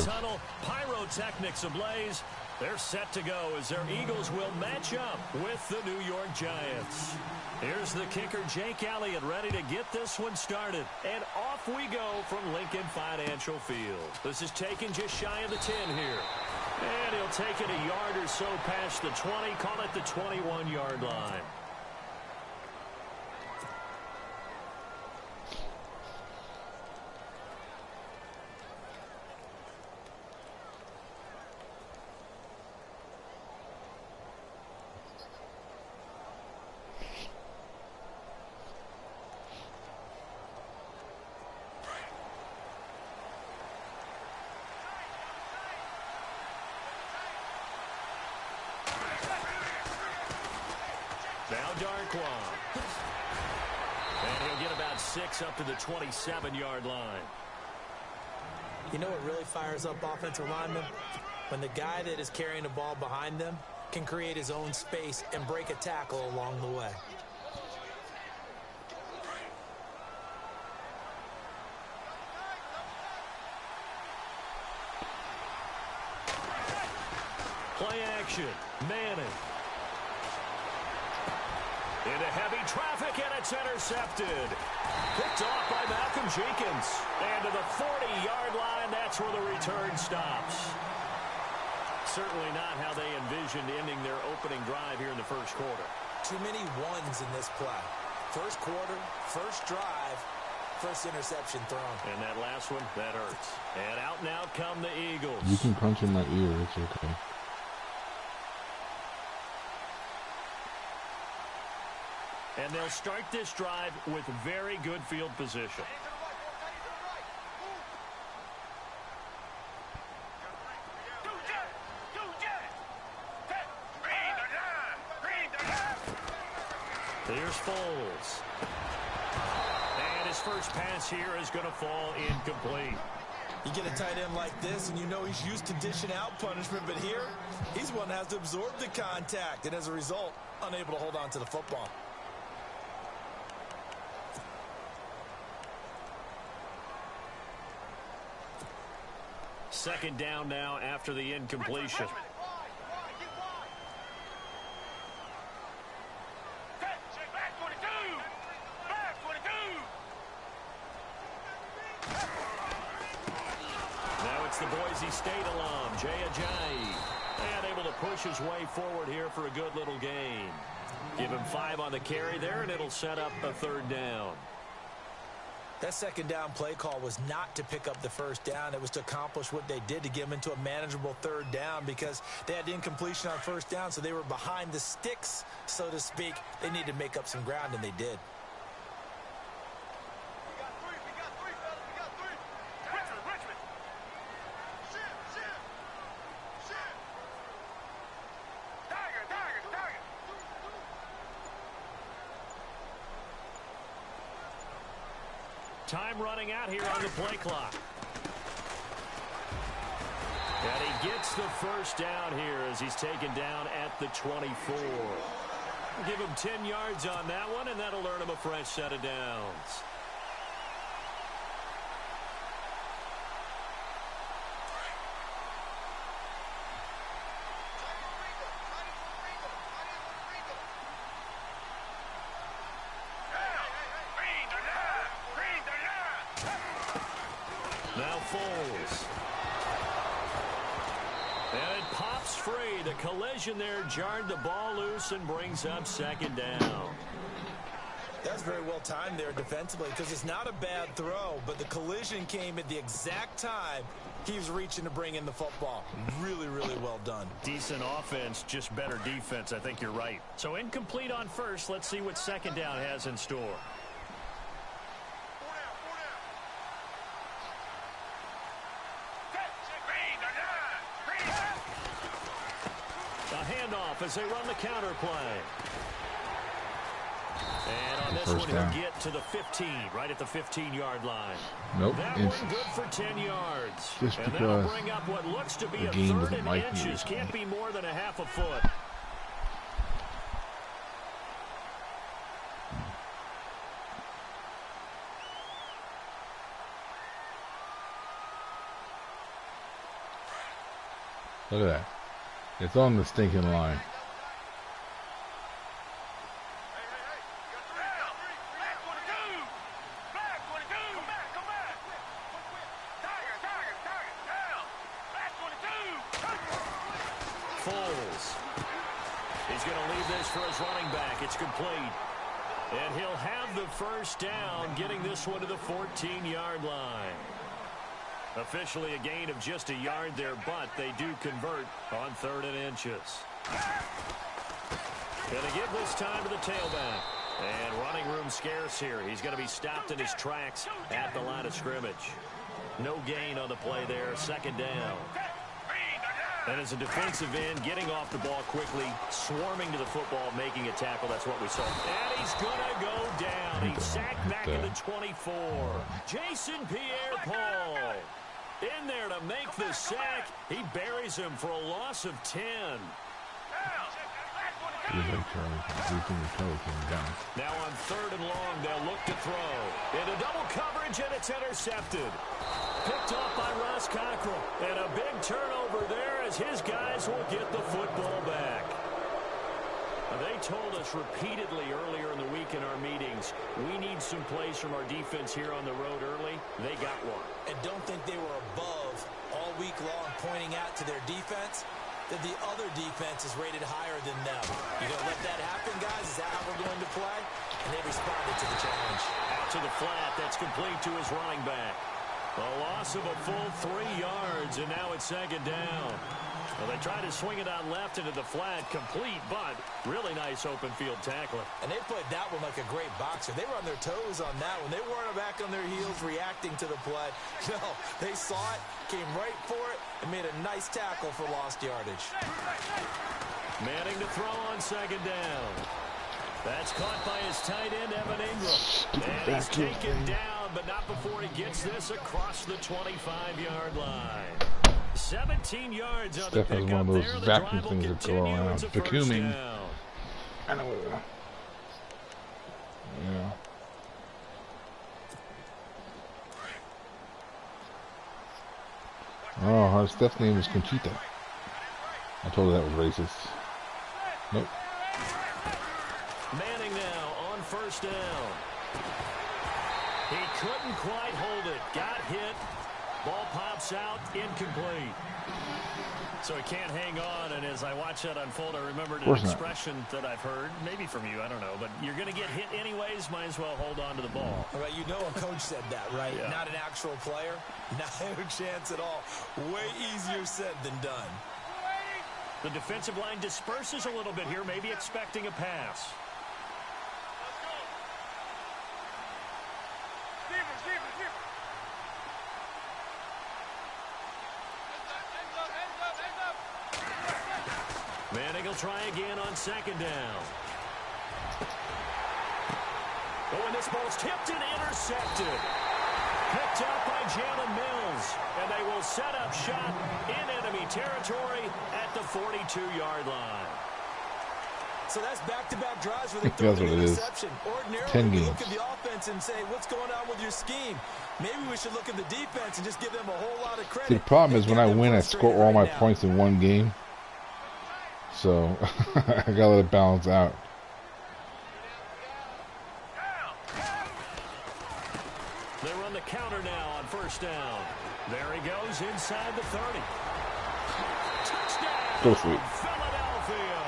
drive. tunnel, pyrotechnics ablaze. They're set to go as their Eagles will match up with the New York Giants. Here's the kicker, Jake Elliott, ready to get this one started. And off we go from Lincoln Financial Field. This is taken just shy of the 10 here. And he'll take it a yard or so past the 20, call it the 21-yard line. Now Darquan. And he'll get about 6 up to the 27-yard line. You know what really fires up offensive linemen? When the guy that is carrying the ball behind them can create his own space and break a tackle along the way. Play action. Manning. Into heavy traffic, and it's intercepted. Picked off by Malcolm Jenkins. And to the 40-yard line, that's where the return stops. Certainly not how they envisioned ending their opening drive here in the first quarter. Too many ones in this play. First quarter, first drive, first interception thrown. And that last one, that hurts. And out and out come the Eagles. You can punch in my ear, it's okay. And they'll start this drive with very good field position. Here's Foles. And his first pass here is going to fall incomplete. You get a tight end like this, and you know he's used to dishing out punishment, but here, he's one that has to absorb the contact, and as a result, unable to hold on to the football. Second down now after the incompletion. Now it's the Boise State alum, Jay Ajayi. And able to push his way forward here for a good little gain. Give him 5 on the carry there, and it'll set up a third down. That second down play call was not to pick up the first down. It was to accomplish what they did to get them into a manageable third down because they had incompletion on first down, so they were behind the sticks, so to speak. They needed to make up some ground, and they did. Time running out here on the play clock. And he gets the first down here as he's taken down at the 24. Give him 10 yards on that one, and that'll earn him a fresh set of downs. Now Foles. And it pops free. The collision there jarred the ball loose and brings up second down. That's very well timed there defensively because it's not a bad throw, but the collision came at the exact time he was reaching to bring in the football. Really, really well done. Decent offense, just better defense. I think you're right. So incomplete on first. Let's see what second down has in store. As they run the counter play. And on this one, he'll get to the 15, right at the 15-yard line. Nope. That one good for 10 yards. Just and that'll bring up what looks to be a third and inches. Can't be more than a half a foot. Look at that. It's on the stinking line. He's going to leave this for his running back. It's complete. And he'll have the first down, getting this one to the 14-yard line. Officially a gain of just a yard there, but they do convert on 3rd and inches. Going to give this time to the tailback. And running room scarce here. He's going to be stopped in his tracks at the line of scrimmage. No gain on the play there. 2nd down. And as a defensive end, getting off the ball quickly, swarming to the football, making a tackle. That's what we saw. And he's going to go down. He's sacked back at the 24. Jason Pierre-Paul in there to make the sack. He buries him for a loss of 10. Now on 3rd and long, they'll look to throw. Into double coverage, and it's intercepted. Picked off by Ross Cockrell. And a big turnover there as his guys will get the football back. They told us repeatedly earlier in the week in our meetings, we need some plays from our defense here on the road early. They got one. And don't think they were above all week long pointing out to their defense that the other defense is rated higher than them. You going to let that happen, guys? Is that how we're going to play? And they responded to the challenge. Out to the flat. That's complete to his running back. A loss of a full 3 yards, and now it's 2nd down. Well, they tried to swing it out left into the flat, complete, but really nice open field tackling. And they played that one like a great boxer. They were on their toes on that one. They weren't back on their heels reacting to the play. No, they saw it, came right for it, and made a nice tackle for lost yardage. Manning to throw on 2nd down. That's caught by his tight end, Evan Ingram. And he's taken down, but not before he gets this across the 25-yard line. 17 yards on the pickup. One of those vacuum things that go around. Vacuuming. I know it. Yeah. Oh, her Steph's name is Conchita. I told her that was racist. Nope. Manning now on 1st down. He couldn't quite hold it. Got hit. Ball pops out, incomplete. So he can't hang on, and as I watch that unfold, I remembered an expression that I've heard, maybe from you, I don't know, but you're going to get hit anyways, might as well hold on to the ball. Right, you know a coach said that, right? Yeah. Not an actual player. Not a chance at all. Way easier said than done. The defensive line disperses a little bit here, maybe expecting a pass. Manning will try again on 2nd down. Oh, and this ball's tipped and intercepted. Picked up by Jalen Mills. And they will set up shop in enemy territory at the 42-yard line. So that's back-to-back drives where they throw the interception. Ordinarily, we look at the offense and say, what's going on with your scheme? Maybe we should look at the defense and just give them a whole lot of credit. See, the problem is when I win, I score all my points in one game. So I gotta let it balance out. They run the counter now on 1st down. There he goes inside the 30. Touchdown! Go for it. Philadelphia.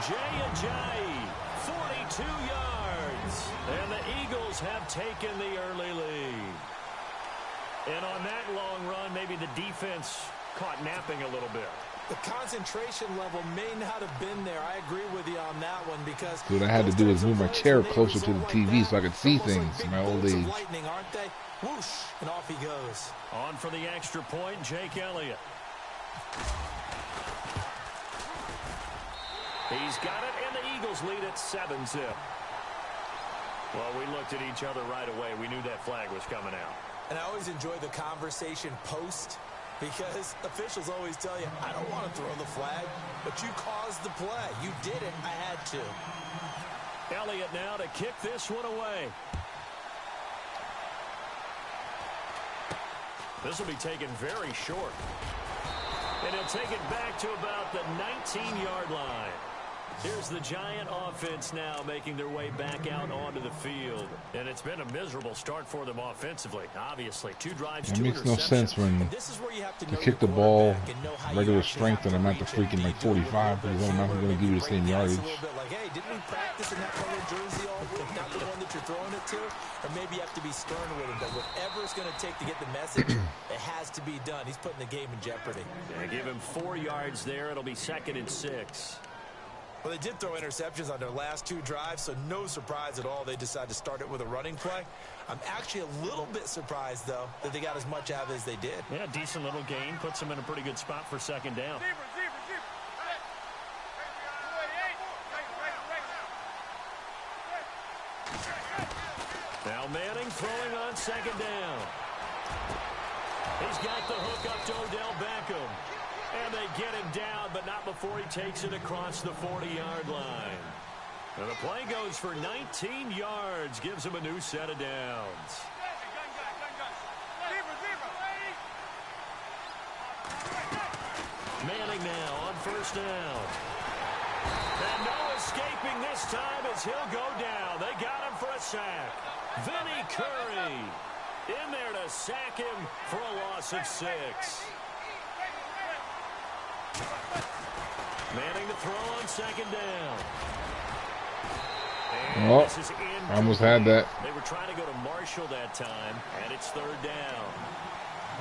Jay Ajayi, 42 yards. And the Eagles have taken the early lead. And on that long run, maybe the defense caught napping a little bit. The concentration level may not have been there. I agree with you on that one because what I had to do is move my chair closer to the TV so I could see things in my old age. Lightning, aren't they? Whoosh, and off he goes. On for the extra point, Jake Elliott. He's got it, and the Eagles lead at 7-zip. Well, we looked at each other right away. We knew that flag was coming out. And I always enjoy the conversation post. Because officials always tell you, I don't want to throw the flag, but you caused the play. You did it. I had to. Elliott now to kick this one away. This will be taken very short. And he'll take it back to about the 19-yard line. Here's the Giant offense now making their way back out onto the field. And it's been a miserable start for them offensively. Obviously, 2 drives, 2 interceptions. It makes no sense when you kick the ball regular strength and I'm at the freaking like 45 because I'm not going to give you the same yardage. Like, hey, didn't we practice in that color jersey all week? Not the one that you're throwing it to? Or maybe you have to be stern with him. But whatever it's going to take to get the message, it has to be done. He's putting the game in jeopardy. Yeah, give him 4 yards there. It'll be 2nd and 6. Well, they did throw interceptions on their last 2 drives, so no surprise at all they decided to start it with a running play. I'm actually a little bit surprised, though, that they got as much out of it as they did. Yeah, decent little gain. Puts them in a pretty good spot for 2nd down. Now Manning throwing on 2nd down. He's got the hook up to Odell Beckham. And they get him down, but not before he takes it across the 40-yard line. And the play goes for 19 yards, gives him a new set of downs. Manning now on 1st down. And no escaping this time as he'll go down. They got him for a sack. Vinny Curry in there to sack him for a loss of 6. Manning to throw on 2nd down. And oh, this is I almost had that. They were trying to go to Marshall that time, and it's 3rd down.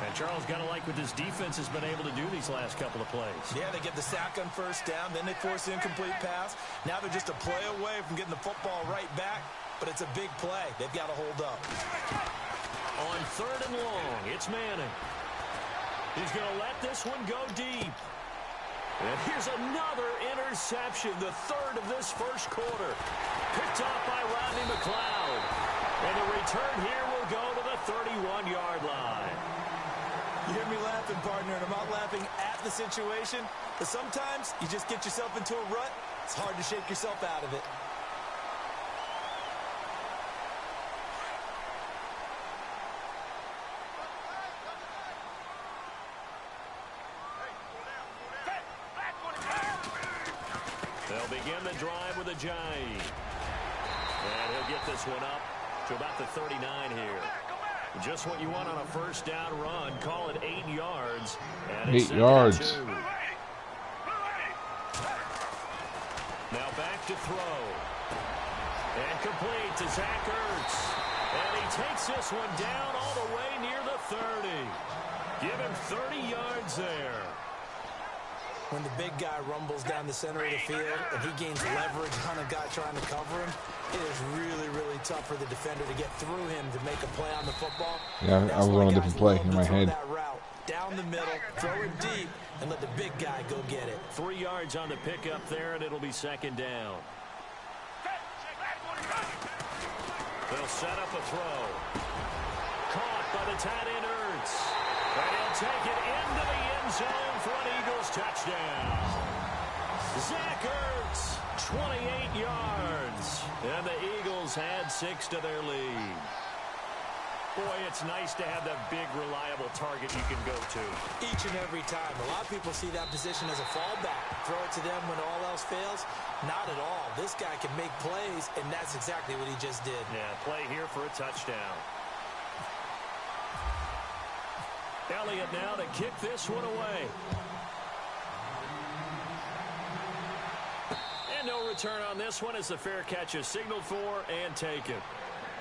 And Charles got to like what this defense has been able to do these last couple of plays. Yeah, they get the sack on 1st down, then they force the incomplete pass. Now they're just a play away from getting the football right back, but it's a big play. They've got to hold up. On 3rd and long, it's Manning. He's going to let this one go deep. And here's another interception, the 3rd of this 1st quarter. Picked off by Rodney McLeod. And the return here will go to the 31-yard line. You hear me laughing, partner, and I'm not laughing at the situation. But sometimes you just get yourself into a rut. It's hard to shake yourself out of it. They'll begin the drive with a J. And he'll get this one up to about the 39 here. Just what you want on a 1st down run. Call it 8 yards. And 8 yards. Now back to throw. And complete to Zach Ertz. And he takes this one down all the way near the 30. Give him 30 yards there. When the big guy rumbles down the center of the field and he gains leverage on a guy trying to cover him, it is really, really tough for the defender to get through him to make a play on the football. Yeah, I was on a different play in my head. That route down the middle, throw it deep, and let the big guy go get it. 3 yards on the pickup there, and it'll be 2nd down. They'll set up a throw. Caught by the tight end Ertz. And he'll take it into the end zone for an Eagles touchdown. Zach Ertz, 28 yards. And the Eagles had 6 to their lead. Boy, it's nice to have that big, reliable target you can go to. Each and every time. A lot of people see that position as a fallback. Throw it to them when all else fails. Not at all. This guy can make plays, and that's exactly what he just did. Yeah, play here for a touchdown. Elliott now to kick this one away. And no return on this one as the fair catch is signaled for and taken.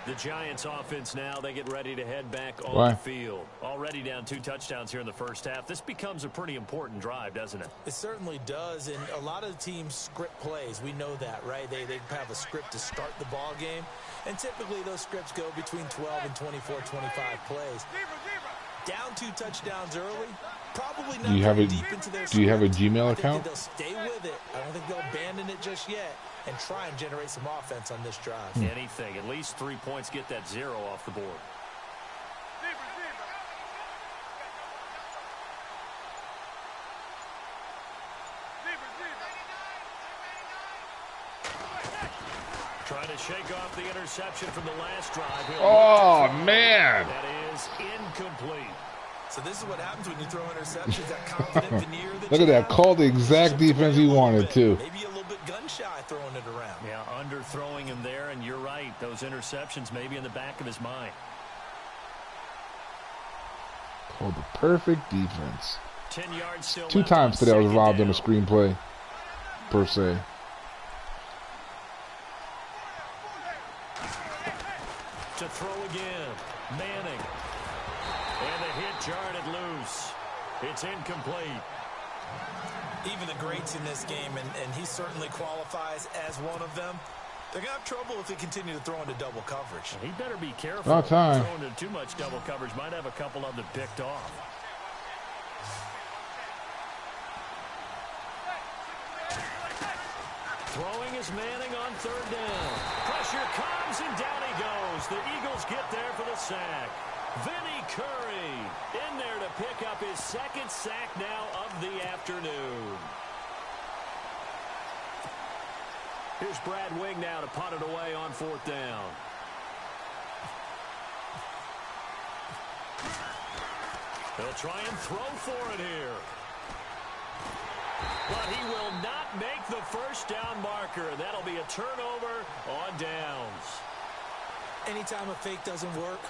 The Giants offense now, they get ready to head back on the field. Already down 2 touchdowns here in the 1st half. This becomes a pretty important drive, doesn't it? It certainly does, and a lot of teams script plays. We know that, right? They have a script to start the ball game, and typically those scripts go between 12 and 24, 25 plays. Down 2 touchdowns early, probably not deep into their script. Do you have a Gmail account? They'll stay with it. I don't think they'll abandon it just yet and try and generate some offense on this drive. Anything. At least 3 points get that 0 off the board. Trying to shake off the interception from the last drive. Oh, man. That is incomplete. So this is what happens when you throw interceptions. That confident veneer that Look at that. Called the exact defense he wanted to. Maybe a little bit gun shy throwing it around. Yeah, underthrowing him there, and you're right. Those interceptions may be in the back of his mind. Called the perfect defense. 10 yards still. 2 times today I was robbed on a screenplay, per se. To throw again. Manning. And the hit jarred it loose. It's incomplete. Even the greats in this game, and he certainly qualifies as one of them, they're going to have trouble if they continue to throw into double coverage. He better be careful. About time. Throwing into too much double coverage might have a couple of them picked off. Throwing is Manning on 3rd down. Pressure comes, and down he goes. The Eagles get there for the sack. Vinny Curry in there to pick up his 2nd sack now of the afternoon. Here's Brad Wing now to punt it away on 4th down. They'll try and throw for it here. But he will not make the 1st down marker. That'll be a turnover on downs. Anytime a fake doesn't work,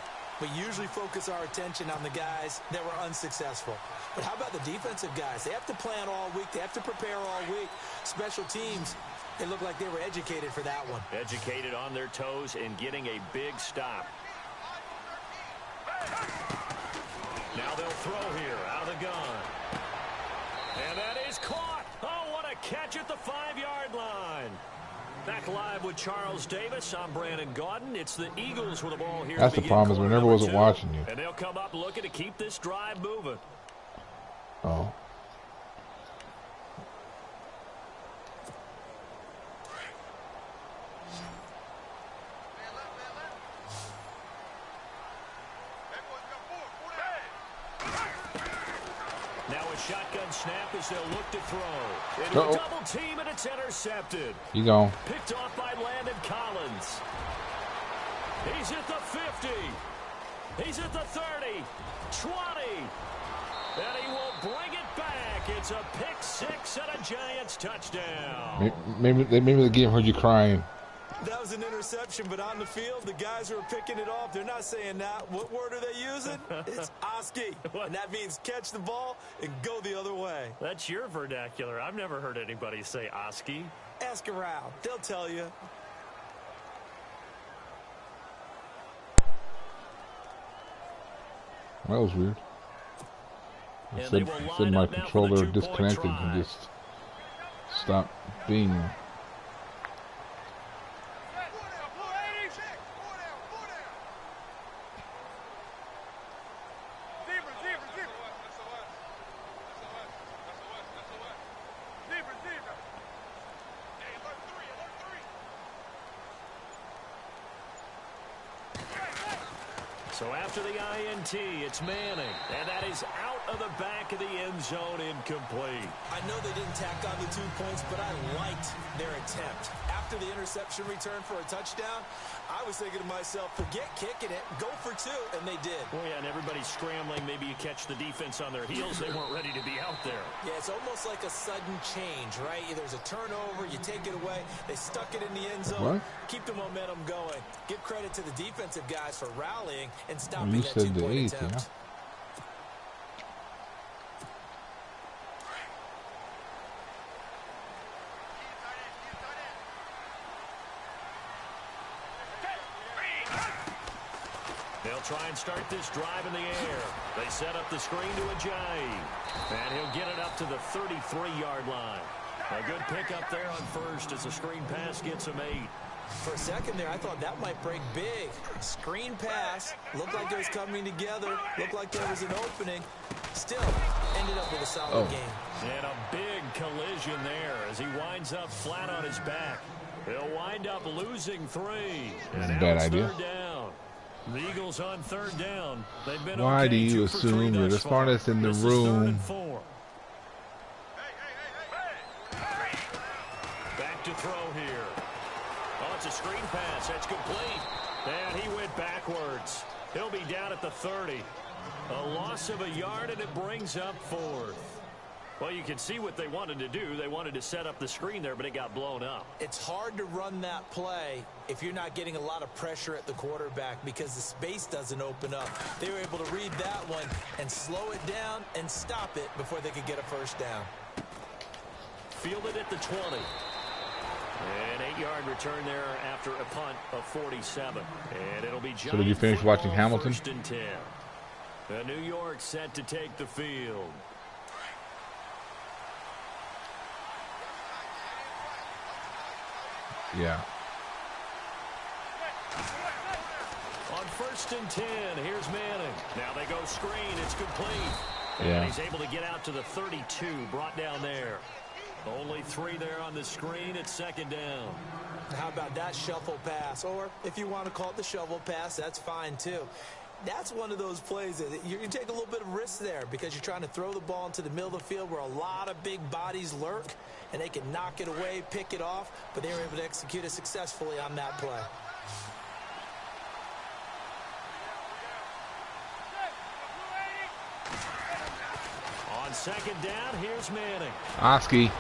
we usually focus our attention on the guys that were unsuccessful. But how about the defensive guys? They have to plan all week. They have to prepare all week. Special teams, they look like they were educated for that one. Educated on their toes and getting a big stop. Now they'll throw here out of the gun. And that is caught. Oh, what a catch at the 5-yard line. Back live with Charles Davis. I'm Brandon Gaudin. It's the Eagles with the ball here. That's the problem, is we never wasn't watching you. And they'll come up looking to keep this drive moving. Oh. Shotgun snap as they'll look to throw. Into a double team, and it's intercepted. You go. Picked off by Landon Collins. He's at the 50. He's at the 30. 20. And he will bring it back. It's a pick 6 and a Giants touchdown. Maybe the game heard you crying. That was an interception, but on the field, the guys who are picking it off, they're not saying that. What word are they using? It's Oski. And that means catch the ball and go the other way. That's your vernacular. I've never heard anybody say Oski. Ask around. They'll tell you. That was weird. I said my controller disconnected and just stopped being. So after the INT, it's Manning. And that is out of the back of the end zone, incomplete. I know they didn't tack on the 2 points, but I liked their attempt. After the interception return for a touchdown, I was thinking to myself, forget kicking it, go for 2, and they did. Oh, yeah, and everybody's scrambling. Maybe you catch the defense on their heels. They weren't ready to be out there. Yeah, it's almost like a sudden change, right? There's a turnover, you take it away. They stuck it in the end zone. What? Keep the momentum going. Give credit to the defensive guys for rallying and stopping that 2-point attempt. Yeah. They'll try and start this drive in the air. They set up the screen to Ajayi. And he'll get it up to the 33-yard line. A good pickup there on first as the screen pass gets him 8. For a second there, I thought that might break big. Screen pass. Looked like it was coming together. Looked like there was an opening. Still, ended up with a solid game. And a big collision there as he winds up flat on his back. He'll wind up losing 3. That's a bad idea. Third down. The Eagles on 3rd down. They've been Why okay, do you assume you're the smartest in the room? Back to throw here. Oh, it's a screen pass. That's complete. And he went backwards. He'll be down at the 30. A loss of a yard, and it brings up 4th. Well, you can see what they wanted to do. They wanted to set up the screen there, but it got blown up. It's hard to run that play if you're not getting a lot of pressure at the quarterback because the space doesn't open up. They were able to read that one and slow it down and stop it before they could get a first down. Fielded at the 20. An 8-yard return there after a punt of 47. And it'll be Giant. So did you finish watching Hamilton? 1st and 10. New York set to take the field. Yeah. On 1st and 10, here's Manning. Now they go screen. It's complete. Yeah. And he's able to get out to the 32, brought down there. Only 3 there on the screen. It's 2nd down. How about that shuffle pass? Or if you want to call it the shovel pass, that's fine too. That's one of those plays that you take a little bit of risk there because you're trying to throw the ball into the middle of the field where a lot of big bodies lurk, and they can knock it away, pick it off, but they were able to execute it successfully on that play. On 2nd down, here's Manning. Oski.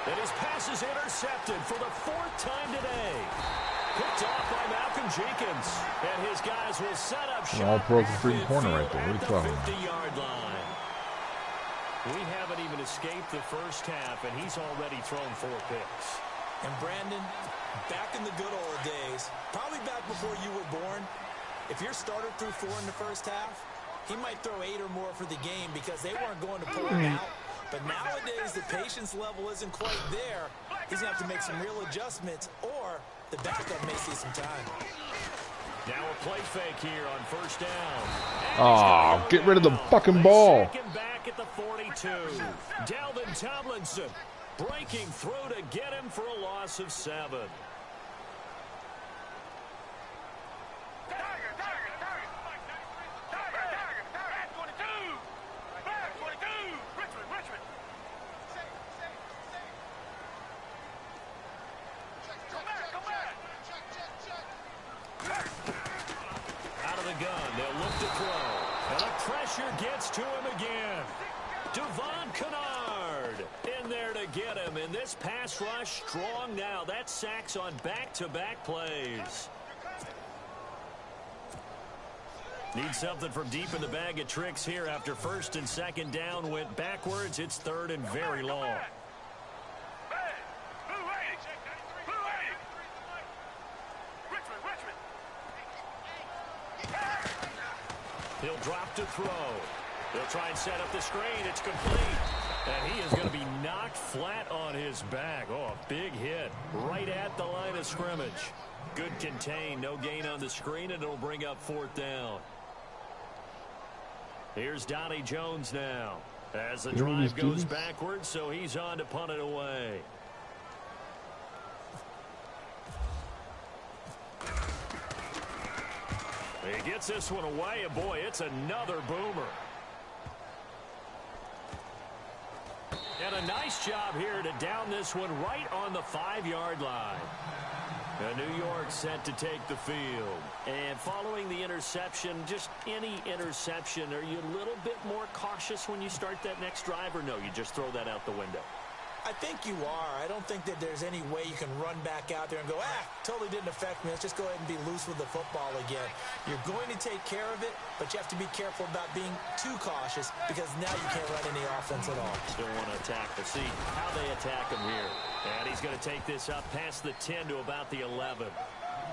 And his pass is intercepted for the 4th time today. Picked off by Malcolm Jenkins. And his guys will set up shop. All-pro freaking corner right there. What are you talking about? 50-yard line. We haven't even escaped the first half, and he's already thrown 4 picks. And Brandon, back in the good old days, probably back before you were born, if your starter threw 4 in the first half, he might throw 8 or more for the game because they weren't going to pull him out. But nowadays, the patience level isn't quite there. He's going to have to make some real adjustments, or the backup may see some time. Now a play fake here on 1st down. Oh, get rid of the fucking ball. Second back at the 42. Dalvin Tomlinson breaking through to get him for a loss of 7. Gets to him again. Devon Kennard in there to get him. And this pass rush strong now. That's sacks on back-to-back plays. Need something from deep in the bag of tricks here after 1st and 2nd down went backwards. It's 3rd and very long. He'll drop to throw. He'll try and set up the screen. It's complete. And he is going to be knocked flat on his back. Oh, a big hit right at the line of scrimmage. Good contain. No gain on the screen, and it'll bring up 4th down. Here's Donnie Jones now as the drive goes backwards, so he's on to punt it away. He gets this one away, and boy, it's another boomer. And a nice job here to down this one right on the 5-yard line. New York set to take the field. And following the interception, just any interception, are you a little bit more cautious when you start that next drive, or no, you just throw that out the window? I think you are. I don't think that there's any way you can run back out there and go, totally didn't affect me. Let's just go ahead and be loose with the football again. You're going to take care of it, but you have to be careful about being too cautious because now you can't run any offense at all. Still want to attack. But see how they attack him here. And he's going to take this up past the 10 to about the 11.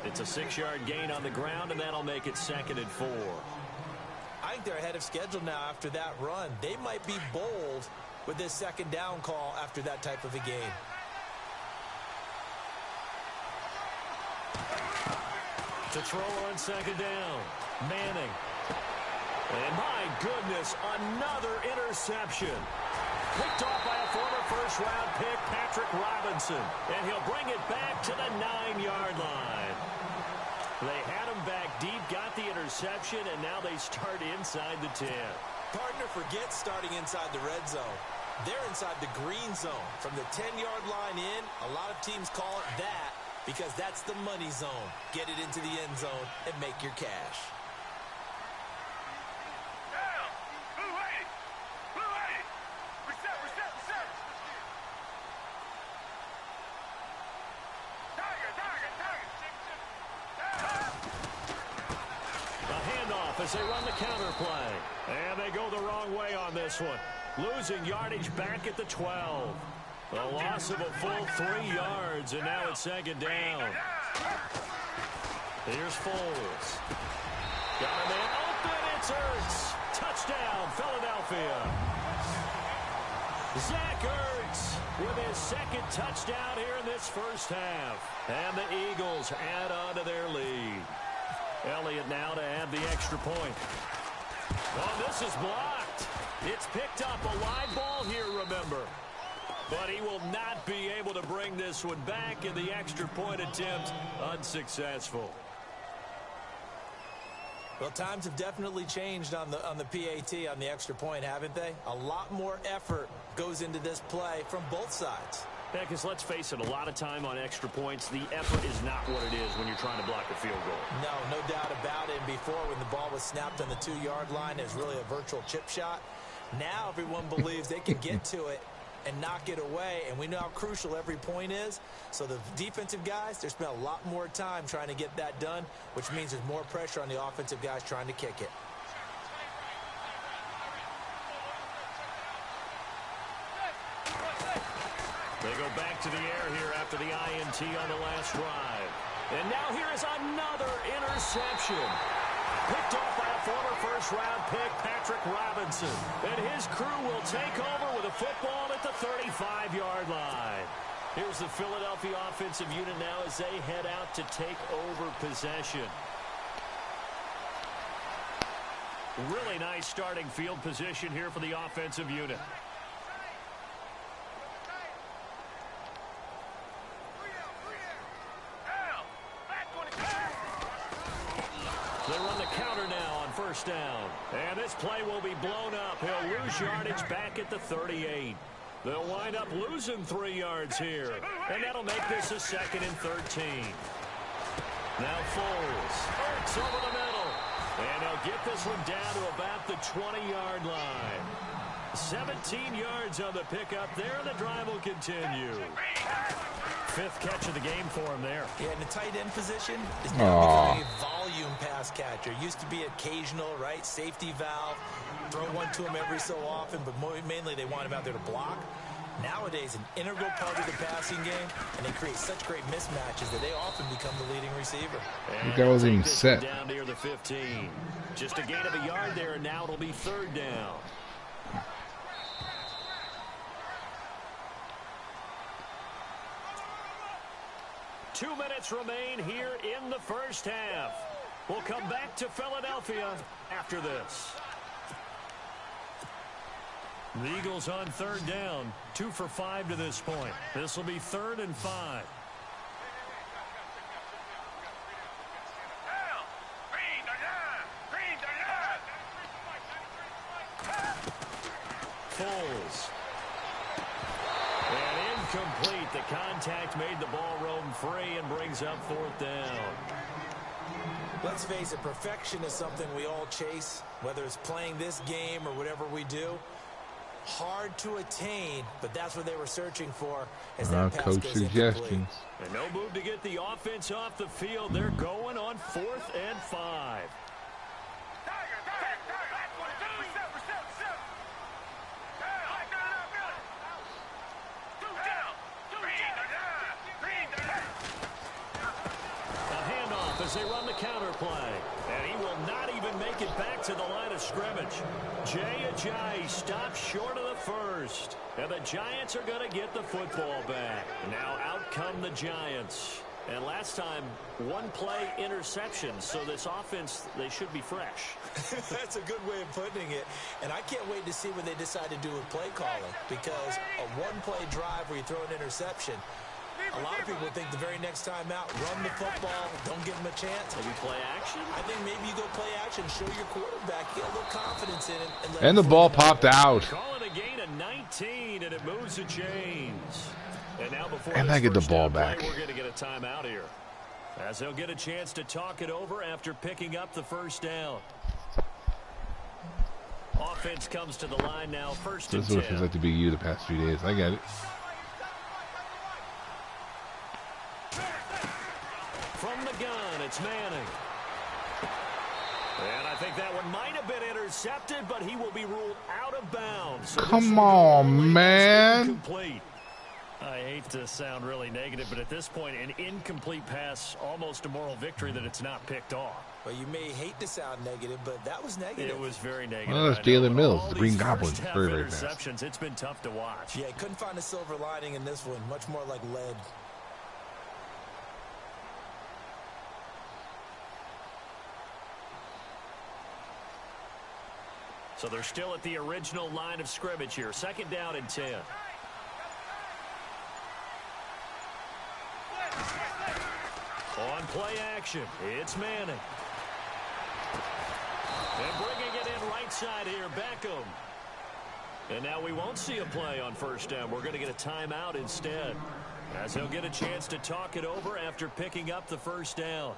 It's a 6-yard gain on the ground, and that'll make it 2nd and 4. I think they're ahead of schedule now after that run. They might be bold with this 2nd down call after that type of a game. To throw on 2nd down, Manning. And my goodness, another interception. Picked off by a former first-round pick, Patrick Robinson. And he'll bring it back to the 9-yard line. They had him back deep, got the interception, and now they start inside the 10. Partner, forget starting inside the red zone. They're inside the green zone. From the 10-yard line in, a lot of teams call it that because that's the money zone. Get it into the end zone and make your cash. handoff as they run the counter play. And they go the wrong way on this one. Losing yardage back at the 12. A loss of a full 3 yards, and now it's second down. Here's Foles. Got a man open. It's Ertz. Touchdown, Philadelphia. Zach Ertz with his second touchdown here in this first half. And the Eagles add on to their lead. Elliott now to add the extra point. Oh, this is blocked. It's picked up. A live ball here, remember. But he will not be able to bring this one back, in the extra point attempt unsuccessful. Well, times have definitely changed on the PAT, on the extra point, haven't they? A lot more effort goes into this play from both sides. Yeah, because let's face it, a lot of time on extra points, the effort is not what it is when you're trying to block a field goal. No doubt about it. And before, when the ball was snapped on the 2-yard line, it was really a virtual chip shot. Now everyone believes they can get to it and knock it away, and we know how crucial every point is. So the defensive guys, they spent a lot more time trying to get that done, which means there's more pressure on the offensive guys trying to kick it. They go back to the air here after the INT on the last drive. And now here is another interception. Picked off by a former first-round pick, Patrick Robinson. And his crew will take over with a football at the 35-yard line. Here's the Philadelphia offensive unit now as they head out to take over possession. Really nice starting field position here for the offensive unit. They run the counter now on first down. And this play will be blown up. He'll lose yardage back at the 38. They'll wind up losing 3 yards here. And that'll make this a 2nd and 13. Now Foles. Ertz over the middle. And he'll get this one down to about the 20-yard line. 17 yards on the pickup there, and the drive will continue. 5th catch of the game for him there. Yeah, in the tight end position, is now becoming a volume pass catcher. Used to be occasional, right? Safety valve. Throw one to him every so often, but mainly they want him out there to block. Nowadays, an integral part of the passing game, and they create such great mismatches that they often become the leading receiver. That wasn't even set. Down near the 15. Just a gain of a yard there, and now it'll be 3rd down. Two minutes remain here in the first half. We'll come back to Philadelphia after this. The Eagles on 3rd down. 2 for 5 to this point. This will be 3rd and 5. Foles. And incomplete. The contact made the ball roam free and brings up 4th down. Let's face it, perfection is something we all chase, whether it's playing this game or whatever we do. Hard to attain, but that's what they were searching for as that pass coach goes suggestions. And no move to get the offense off the field. They're going on 4th and 5. As they run the counter play. And he will not even make it back to the line of scrimmage. Jay Ajayi stops short of the 1st. And the Giants are going to get the football back. Now out come the Giants. And last time, 1-play interception. So this offense, they should be fresh. That's a good way of putting it. And I can't wait to see what they decide to do with play calling. Because a 1-play drive where you throw an interception, a lot of people think the very next time out, run the football, don't give them a chance. Maybe play action? I think maybe you go play action, show your quarterback, get a little confidence in it. And the ball popped out. Call it a gain of 19, and it moves the chains. And now before I get the ball back. We're going to get a timeout here. As they'll get a chance to talk it over after picking up the 1st down. Offense comes to the line now, 1st and 10. This is what it feels like to be you the past few days. I get it. From the gun, it's Manning. And I think that one might have been intercepted, but he will be ruled out of bounds. So come on, man. Incomplete. I hate to sound really negative, but at this point, an incomplete pass, almost a moral victory that it's not picked off. Well, you may hate to sound negative, but that was negative. It was very negative. Well, that's Jalen Mills, the Green Goblin. Very, very fast. Interceptions, it's been tough to watch. Yeah, couldn't find a silver lining in this one. Much more like lead. So they're still at the original line of scrimmage here. 2nd down and 10. On play action, it's Manning. And bringing it in right side here, Beckham. And now we won't see a play on 1st down. We're going to get a timeout instead, as he'll get a chance to talk it over after picking up the 1st down.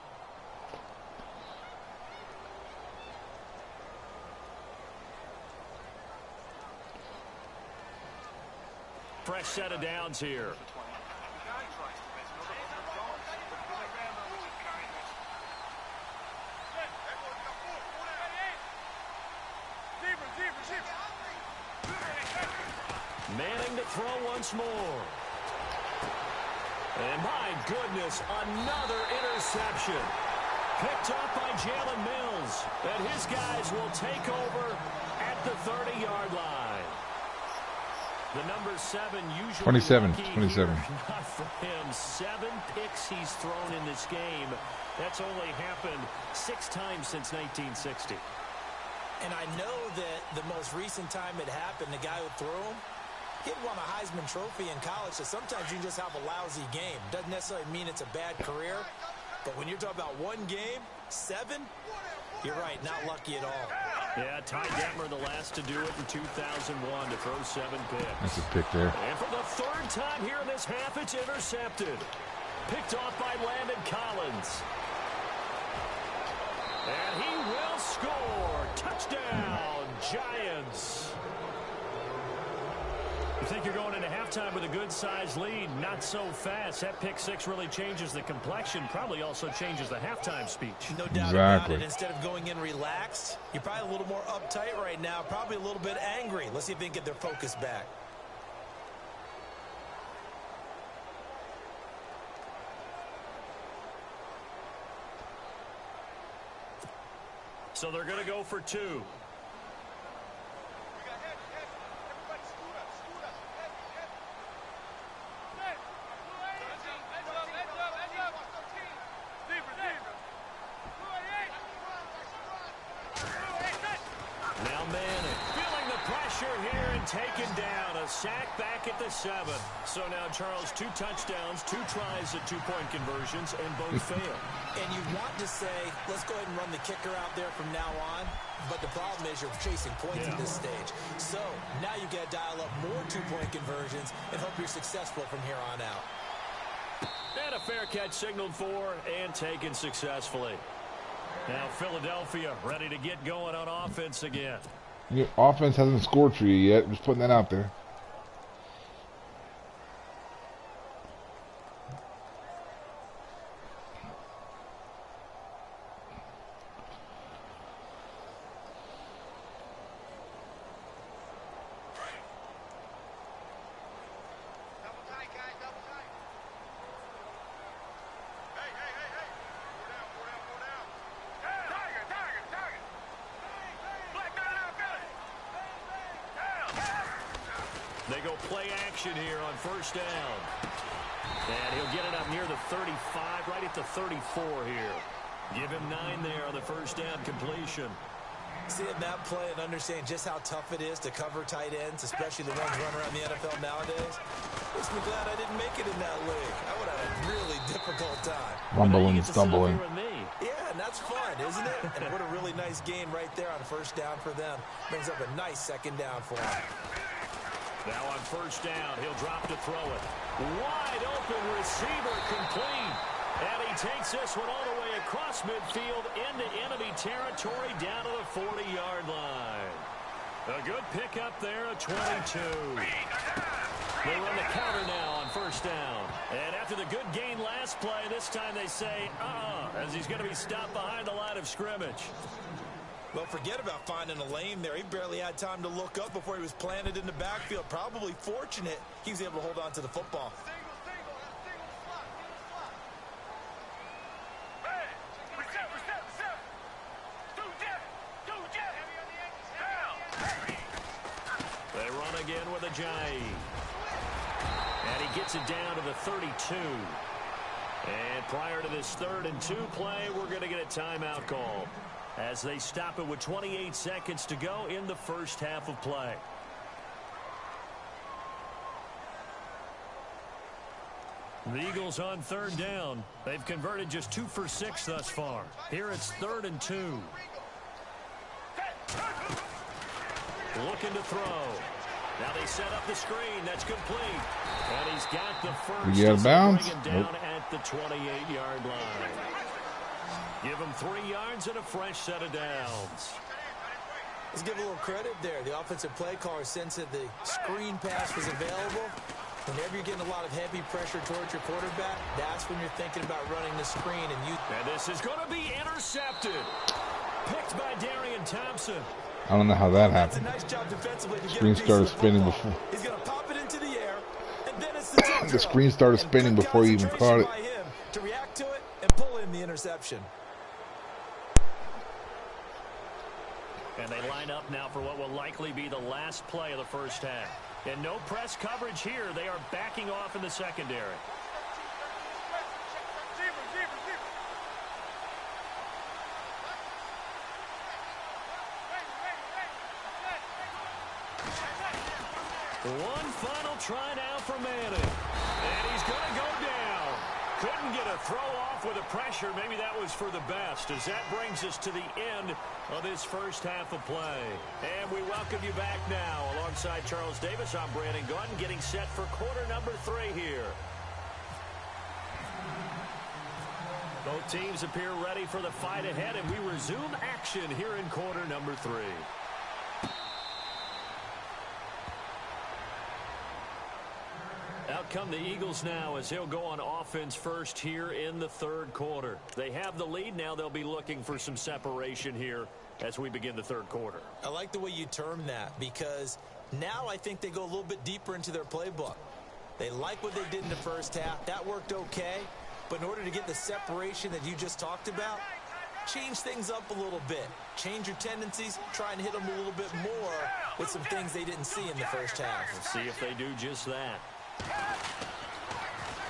Fresh set of downs here. Manning to throw once more. And my goodness, another interception. Picked up by Jalen Mills. And his guys will take over at the 30-yard line. The number 7 usually 27. Not for him. 7 picks he's thrown in this game. That's only happened 6 times since 1960. And I know that the most recent time it happened, the guy who threw him, he had won a Heisman Trophy in college, so sometimes you just have a lousy game. Doesn't necessarily mean it's a bad career, but when you're talking about one game, 7, you're right, not lucky at all. Yeah, Ty Detmer the last to do it in 2001 to throw 7 picks. That's a pick there. And for the 3rd time here in this half, it's intercepted. Picked off by Landon Collins. And he will score. Touchdown, Giants. You think you're going into halftime with a good-sized lead? Not so fast. That pick 6 really changes the complexion. Probably also changes the halftime speech. No doubt about it. Instead of going in relaxed, you're probably a little more uptight right now. Probably a little bit angry. Let's see if they can get their focus back. So they're going to go for 2. Now Manning feeling the pressure here and taken down. A sack back at the 7. So now, Charles, 2 touchdowns, 2 tries at 2-point conversions, and both fail. And you want to say, let's go ahead and run the kicker out there from now on. But the problem is you're chasing points at this stage. So now you got to dial up more 2-point conversions and hope you're successful from here on out. And a fair catch signaled for and taken successfully. Now Philadelphia ready to get going on offense again. Your offense hasn't scored for you yet. Just putting that out there. They go play action here on 1st down. And he'll get it up near the 35, right at the 34 here. Give him 9 there on the 1st down completion. Seeing that play and understanding just how tough it is to cover tight ends, especially the ones running around the NFL nowadays, makes me glad I didn't make it in that league. I would have a really difficult time. Rumbling, stumbling. Yeah, and that's fun, isn't it? And what a really nice game right there on 1st down for them. Brings up a nice 2nd down for them. Now on 1st down, he'll drop to throw it. Wide open receiver complete. And he takes this one all the way across midfield into enemy territory down to the 40-yard line. A good pickup there at 22. They run the counter now on 1st down. And after the good gain last play, this time they say, as he's going to be stopped behind the line of scrimmage. Well, forget about finding a lane there. He barely had time to look up before he was planted in the backfield. Probably fortunate he was able to hold on to the football. They run again with a J. And he gets it down to the 32. And prior to this 3rd and 2 play, we're going to get a timeout call as they stop it with 28 seconds to go in the first half of play. The Eagles on 3rd down. They've converted just 2 for 6 thus far. Here it's 3rd and 2. Looking to throw. Now they set up the screen. That's complete. And he's got the first. You get a bounce? Down at the 28-yard line. Give him 3 yards and a fresh set of downs. Let's give a little credit there. The offensive play caller sensed that the screen pass was available. Whenever you're getting a lot of heavy pressure towards your quarterback, that's when you're thinking about running the screen. And this is going to be intercepted. Picked by Darian Thompson. I don't know how that happened. That's a nice job defensively to screen started spinning before. He's going to pop it into the air, and then it's the screen started spinning before he even caught it. To react to it and pull in the interception. And they line up now for what will likely be the last play of the first half. And no press coverage here. They are backing off in the secondary. One final try now for Madden. And he's going to go down. Couldn't get a throw off with the pressure. Maybe that was for the best, as that brings us to the end of this first half of play. And we welcome you back now. Alongside Charles Davis, I'm Brandon Gunn, getting set for quarter number 3 here. Both teams appear ready for the fight ahead, and we resume action here in quarter number 3. Out come the Eagles now as they'll go on offense first here in the 3rd quarter. They have the lead now. They'll be looking for some separation here as we begin the 3rd quarter. I like the way you term that, because now I think they go a little bit deeper into their playbook. They like what they did in the first half. That worked okay. But in order to get the separation that you just talked about, change things up a little bit. Change your tendencies. Try and hit them a little bit more with some things they didn't see in the first half. We'll see if they do just that.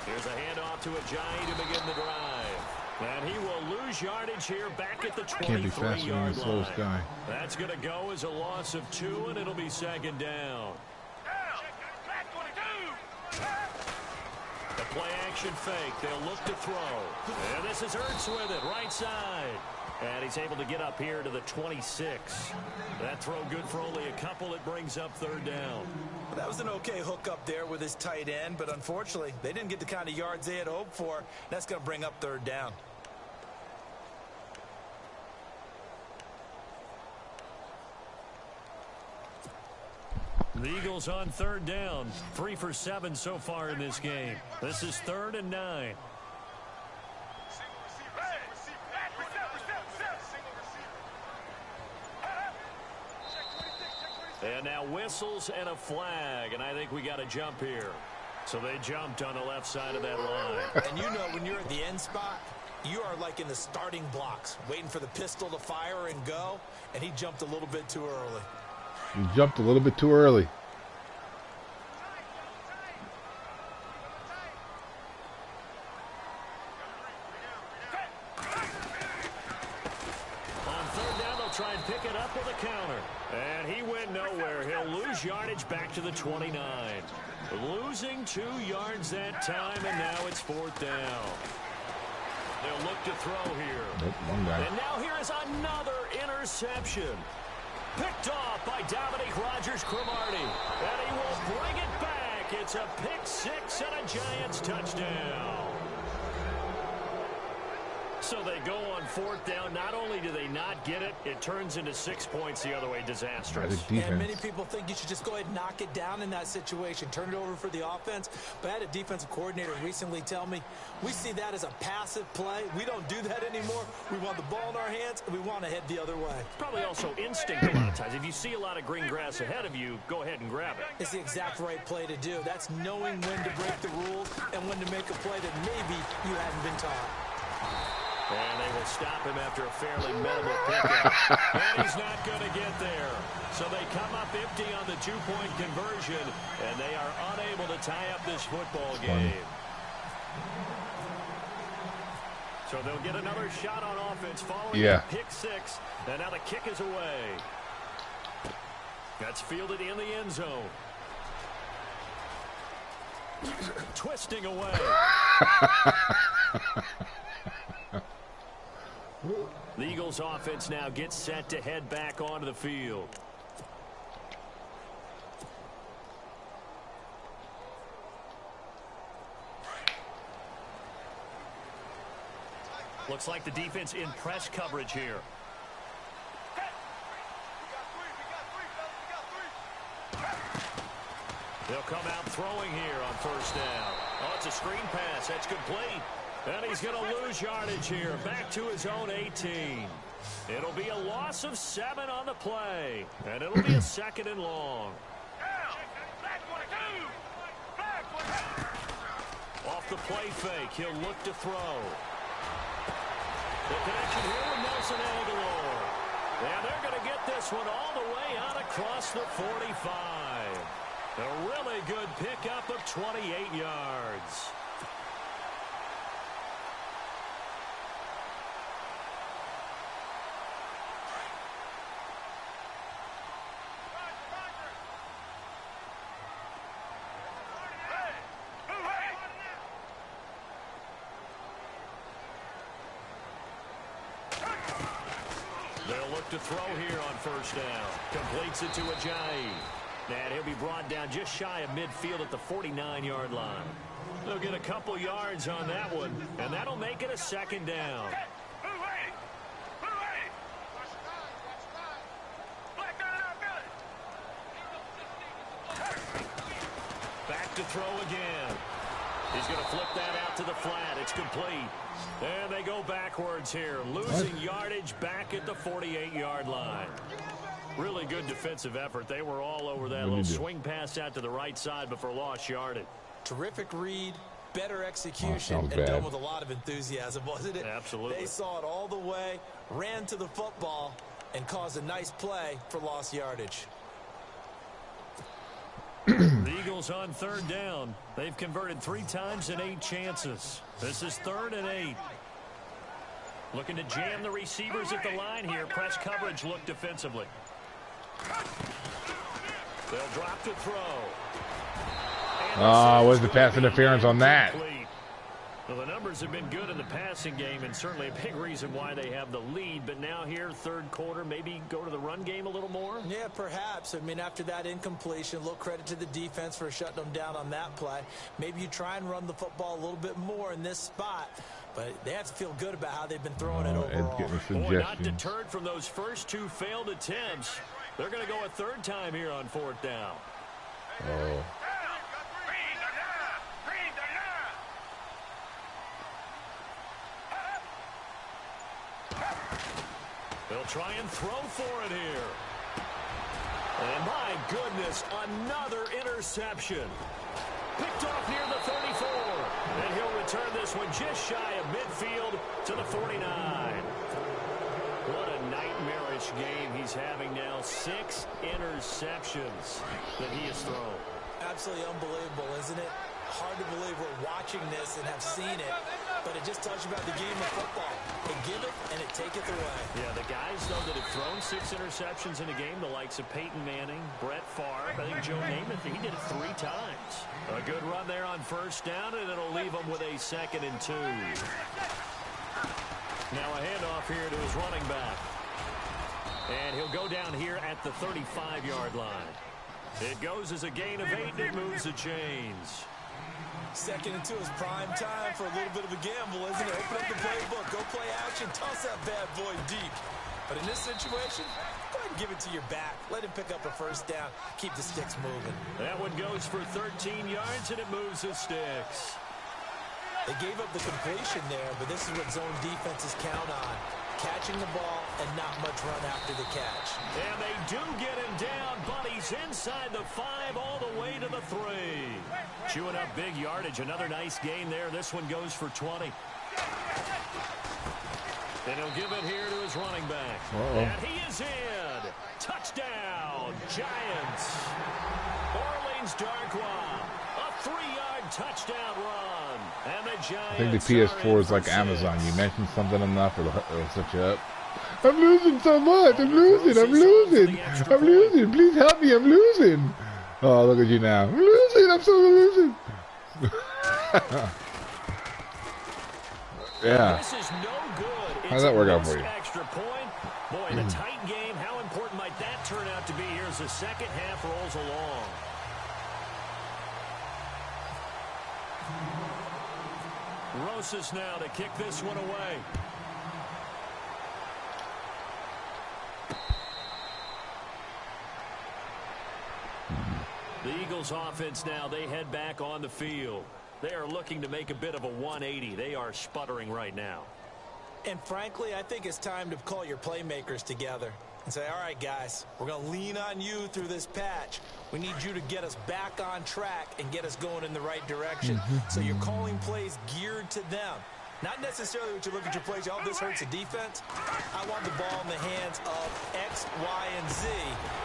Here's a handoff to Ajayi to begin the drive. And he will lose yardage here back at the 23-yard line. That's going to go as a loss of 2, and it'll be 2nd down. The play action fake. They'll look to throw. And this is Ertz with it, right side. And he's able to get up here to the 26. That throw good for only a couple. It brings up 3rd down. Well, that was an okay hook up there with his tight end, but unfortunately, they didn't get the kind of yards they had hoped for. That's going to bring up 3rd down. The Eagles on 3rd down. 3 for 7 so far in this game. This is 3rd and 9. And now whistles and a flag, and I think we got a jump here. So they jumped on the left side of that line. And you know, when you're at the end spot, you are like in the starting blocks, waiting for the pistol to fire and go, and he jumped a little bit too early. He jumped a little bit too early. On 3rd down, they'll try and pick it up with a counter. And he went nowhere. He'll lose yardage back to the 29. Losing 2 yards that time, and now it's 4th down. They'll look to throw here. Nope, one guy. And now here is another interception. Picked off by Dominique Rodgers-Cromartie. And he will bring it back. It's a pick 6 and a Giants touchdown. So they go on 4th down. Not only do they not get it, it turns into 6 points the other way. Disastrous. And many people think you should just go ahead and knock it down in that situation. Turn it over for the offense. But I had a defensive coordinator recently tell me, we see that as a passive play. We don't do that anymore. We want the ball in our hands, and we want to head the other way. Probably also instinct a lot of times. If you see a lot of green grass ahead of you, go ahead and grab it. It's the exact right play to do. That's knowing when to break the rules and when to make a play that maybe you hadn't been taught. And they will stop him after a fairly minimal pickup. And he's not going to get there. So they come up empty on the 2-point conversion, and they are unable to tie up this football game. So they'll get another shot on offense following pick 6. And now the kick is away. That's fielded in the end zone. Twisting away. The Eagles offense now gets set to head back onto the field. Looks like the defense in press coverage here. They'll come out throwing here on 1st down. Oh, it's a screen pass. That's complete. And he's going to lose yardage here. Back to his own 18. It'll be a loss of 7 on the play. And it'll be a 2nd and long. Off the play fake, he'll look to throw. The connection here with Nelson Aguilar. And they're going to get this one all the way out across the 45. A really good pickup of 28 yards. They'll look to throw here on 1st down. Completes it to Ajayi. And he'll be brought down just shy of midfield at the 49-yard line. They'll get a couple yards on that one, and that'll make it a 2nd down. Back to throw again. He's going to flip that out to the flat. It's complete. And they go backwards here, losing yardage back at the 48-yard line. Really good defensive effort. They were all over that little swing pass out to the right side before lost yardage. Terrific read, better execution, and done with a lot of enthusiasm, wasn't it? Absolutely. They saw it all the way, ran to the football, and caused a nice play for lost yardage. The Eagles on 3rd down. They've converted 3 times in 8 chances. This is 3rd and 8. Looking to jam the receivers at the line here. Press coverage look defensively. They'll drop to throw. Where's the pass interference on that? Well, the numbers have been good in the passing game, and certainly a big reason why they have the lead. But now here, 3rd quarter, maybe go to the run game a little more? Yeah, perhaps. I mean, after that incompletion, a little credit to the defense for shutting them down on that play. Maybe you try and run the football a little bit more in this spot. But they have to feel good about how they've been throwing it overall. Boy, not deterred from those first 2 failed attempts. They're going to go a 3rd time here on 4th down. They'll try and throw for it here. And my goodness, another interception. Picked off near the 34. And he'll return this one just shy of midfield to the 49. What a nightmarish game he's having now. 6 interceptions that he has thrown. Absolutely unbelievable, isn't it? Hard to believe we're watching this and have seen it, but it just tells you about the game of football. They give it and it taketh away. Yeah, the guys, though, that have thrown 6 interceptions in a game, the likes of Peyton Manning, Brett Favre, I think Joe Namath, he did it 3 times. A good run there on 1st down, and it'll leave him with a 2nd and 2. Now a handoff here to his running back. And he'll go down here at the 35-yard line. It goes as a gain of 8, and it moves the chains. 2nd and 2 is prime time for a little bit of a gamble, isn't it? Open up the playbook, go play action, toss that bad boy deep. But in this situation, go ahead and give it to your back. Let him pick up a first down. Keep the sticks moving. That one goes for 13 yards, and it moves the sticks. They gave up the completion there, but this is what zone defenses count on. Catching the ball and not much run after the catch. And they do get him down, but he's inside the 5 all the way to the 3. Chewing up big yardage. Another nice gain there. This one goes for 20. And he'll give it here to his running back. And he is in. Touchdown, Giants. Orleans Darkwa. A 3-yard touchdown run. And the Giants. I think the PS4 is like Amazon. You mention something enough, it'll set you up. I'm losing so much. I'm losing. Please help me. I'm losing. Oh, look at you now. I'm losing. I'm so losing. Yeah. This is no good. How's that work out for you? Extra point. Boy, in a tight game, how important might that turn out to be here as the second half rolls along? Rosas now to kick this one away. The Eagles offense now, they head back on the field. They are looking to make a bit of a 180. They are sputtering right now. And frankly, I think it's time to call your playmakers together and say, all right, guys, we're going to lean on you through this patch. We need you to get us back on track and get us going in the right direction. So you're calling plays geared to them. Not necessarily what you look at your plays, oh, this hurts the defense. I want the ball in the hands of X, Y, and Z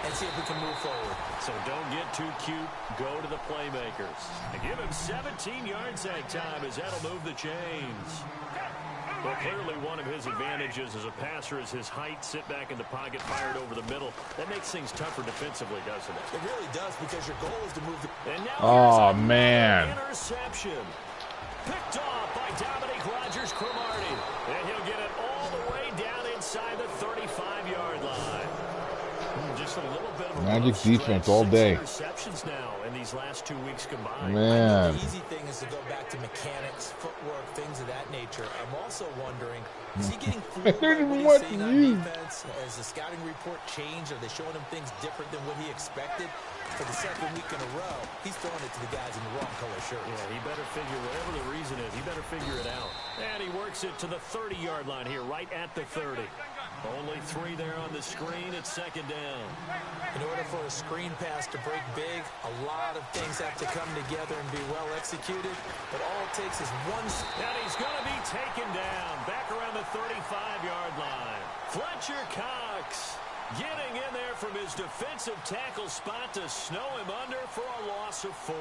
and see if we can move forward. So don't get too cute. Go to the playmakers. And give him 17 yards that time as that'll move the chains. Well, clearly one of his advantages as a passer is his height. Sit back in the pocket, fired over the middle. That makes things tougher defensively, doesn't it? It really does, because your goal is to move the... And now oh, man. Interception. Picked off by Dominique Rodgers-Cromartie. And he'll get it all the way down inside the 35-yard line. Just a little bit of a magic defense all day. Interceptions now in these last 2 weeks combined. Man. The easy thing is to go back to mechanics, footwork, things of that nature. I'm also wondering, is he getting fooled by what he's seeing on defense? Has the scouting report changed? Are they showing him things different than what he expected? For the second week in a row, he's throwing it to the guys in the wrong color shirts. Yeah, he better figure, whatever the reason is, he better figure it out. And he works it to the 30-yard line here, right at the 30. Only 3 there on the screen. It's second down. In order for a screen pass to break big, a lot of things have to come together and be well executed. But all it takes is one. And he's going to be taken down back around the 35-yard line. Fletcher Cox getting in there from his defensive tackle spot to snow him under for a loss of 4.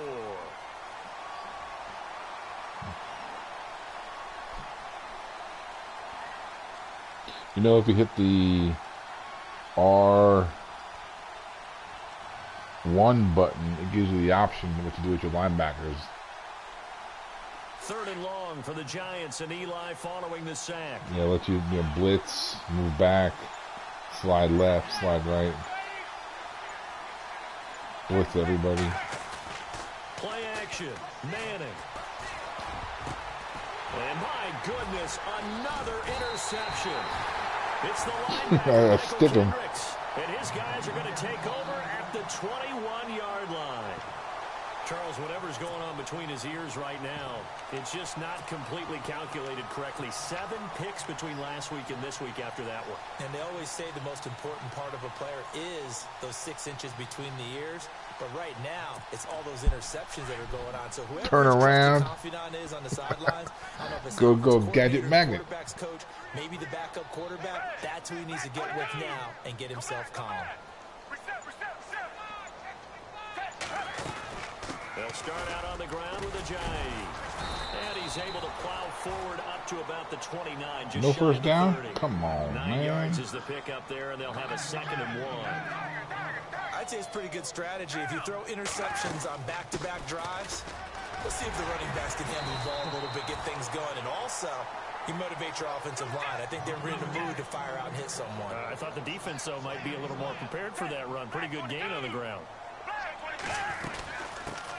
You know, if you hit the R1 button, it gives you the option what to do with your linebackers. 3rd and long for the Giants, and Eli following the sack. Yeah, let you, blitz, move back, slide left, slide right. Blitz everybody. Play action. Manning. And my goodness, another interception. It's the linebacker, Stick him. and his guys are going to take over at the 21-yard line. Charles, whatever's going on between his ears right now, it's just not completely calculated correctly. 7 picks between last week and this week after that one. And they always say the most important part of a player is those 6 inches between the ears. But right now, it's all those interceptions that are going on. So whoever turn around, is on the sidelines, I don't know if it's go gadget magnet. Quarterback's coach, maybe the backup quarterback. That's who he needs to get with now and get himself calm. They'll start out on the ground with a jive. And he's able to plow forward up to about the 29. Just no first down? 30. Come on, 9 man. yards is the pick up there, and they'll have a 2nd and 1. I'd say it's pretty good strategy. If you throw interceptions on back-to-back drives, let's see if the running backs can handle the ball a little bit, get things going. And also, you motivate your offensive line. I think they're in the mood to fire out and hit someone. I thought the defense, though, might be a little more prepared for that run. Pretty good gain on the ground.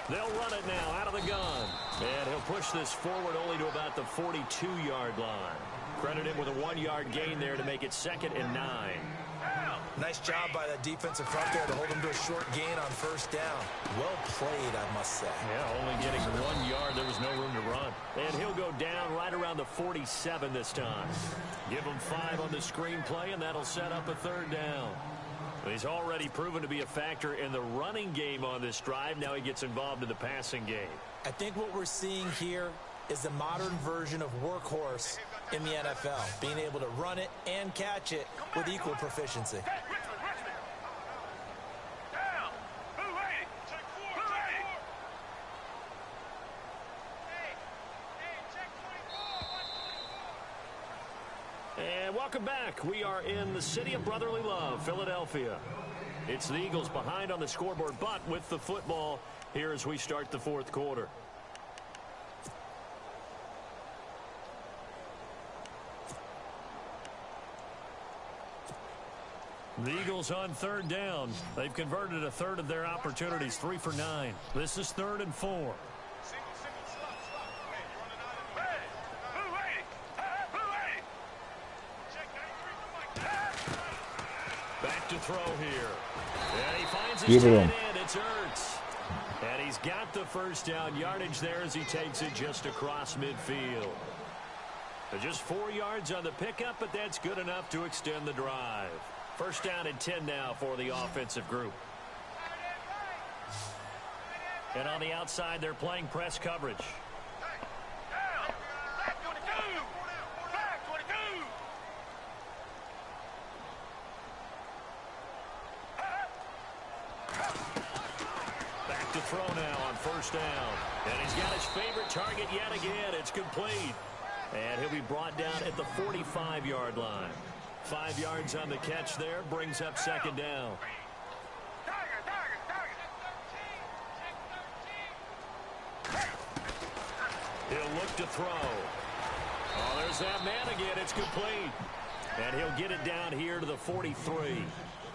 They'll run it now out of the gun. And he'll push this forward only to about the 42-yard line. Credit him with a 1-yard gain there to make it 2nd and 9. Nice job by that defensive front there to hold him to a short gain on 1st down. Well played, I must say. Yeah, only getting 1 yard. There was no room to run. And he'll go down right around the 47 this time. Give him 5 on the screenplay, and that'll set up a 3rd down. He's already proven to be a factor in the running game on this drive. Now he gets involved in the passing game. I think what we're seeing here is the modern version of workhorse in the NFL, being able to run it and catch it with equal proficiency. And welcome back. We are in the city of brotherly love, Philadelphia. It's the Eagles behind on the scoreboard, but with the football here as we start the 4th quarter. The Eagles on 3rd down. They've converted a 1/3 of their opportunities, 3 for 9. This is 3rd and 4. Back to throw here. And he finds his tight end. It's Ertz. And he's got the 1st down yardage there as he takes it just across midfield. Just 4 yards on the pickup, but that's good enough to extend the drive. 1st down and 10 now for the offensive group. And on the outside, they're playing press coverage. Back to throw now on 1st down. And he's got his favorite target yet again. It's complete. And he'll be brought down at the 45-yard line. 5 yards on the catch there, brings up 2nd down. He'll look to throw. Oh, there's that man again. It's complete. And he'll get it down here to the 43.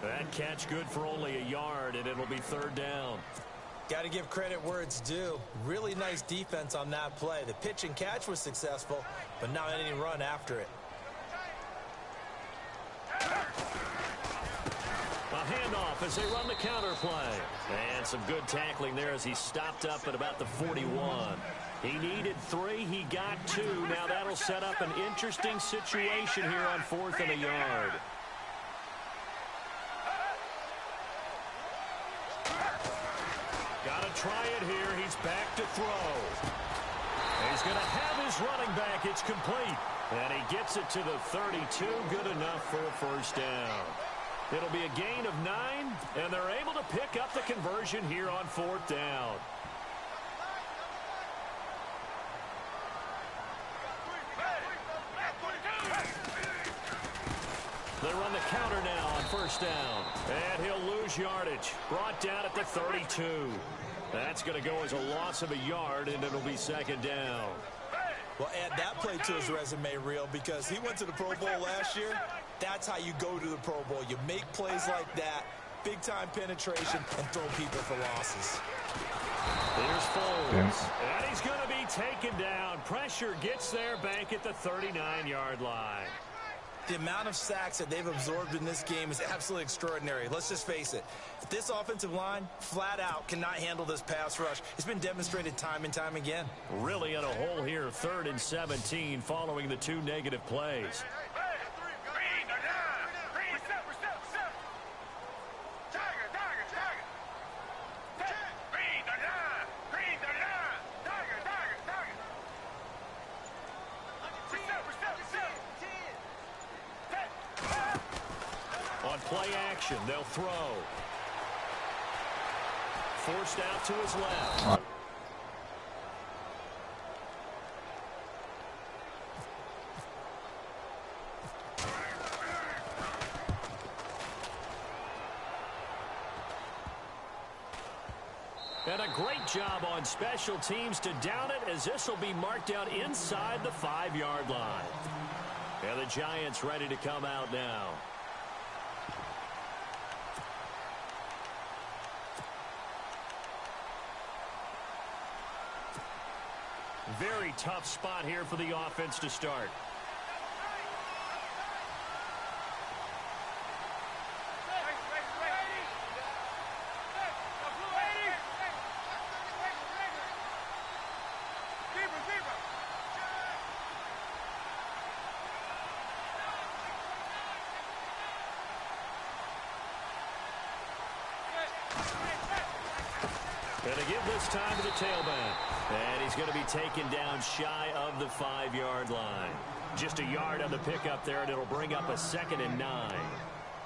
That catch good for only a yard, and it'll be 3rd down. Got to give credit where it's due. Really nice defense on that play. The pitch and catch was successful, but not any run after it. A handoff as they run the counter play. And some good tackling there as he stopped up at about the 41. He needed 3. He got 2. Now that'll set up an interesting situation here on 4th and a yard. Got to try it here. He's back to throw. He's going to have his running back. It's complete. And he gets it to the 32. Good enough for a 1st down. It'll be a gain of 9, and they're able to pick up the conversion here on 4th down. They run the counter now on 1st down. And he'll lose yardage. Brought down at the 32. That's going to go as a loss of a yard, and it'll be 2nd down. Well, add that play to his resume reel because he went to the Pro Bowl last year. That's how you go to the Pro Bowl. You make plays like that, big-time penetration, and throw people for losses. Here's Foles. And he's going to be taken down. Pressure gets there back at the 39-yard line. The amount of sacks that they've absorbed in this game is absolutely extraordinary. Let's just face it. This offensive line, flat out, cannot handle this pass rush. It's been demonstrated time and time again. Really in a hole here, 3rd and 17 following the 2 negative plays. Play action, they'll throw. Forced out to his left. And a great job on special teams to down it, as this will be marked out inside the 5-yard line. And the Giants ready to come out now. Very tough spot here for the offense to start. Going to give this time to the tailback. And he's going to be taken down shy of the 5-yard line. Just a yard on the pickup there, and it'll bring up a 2nd and 9.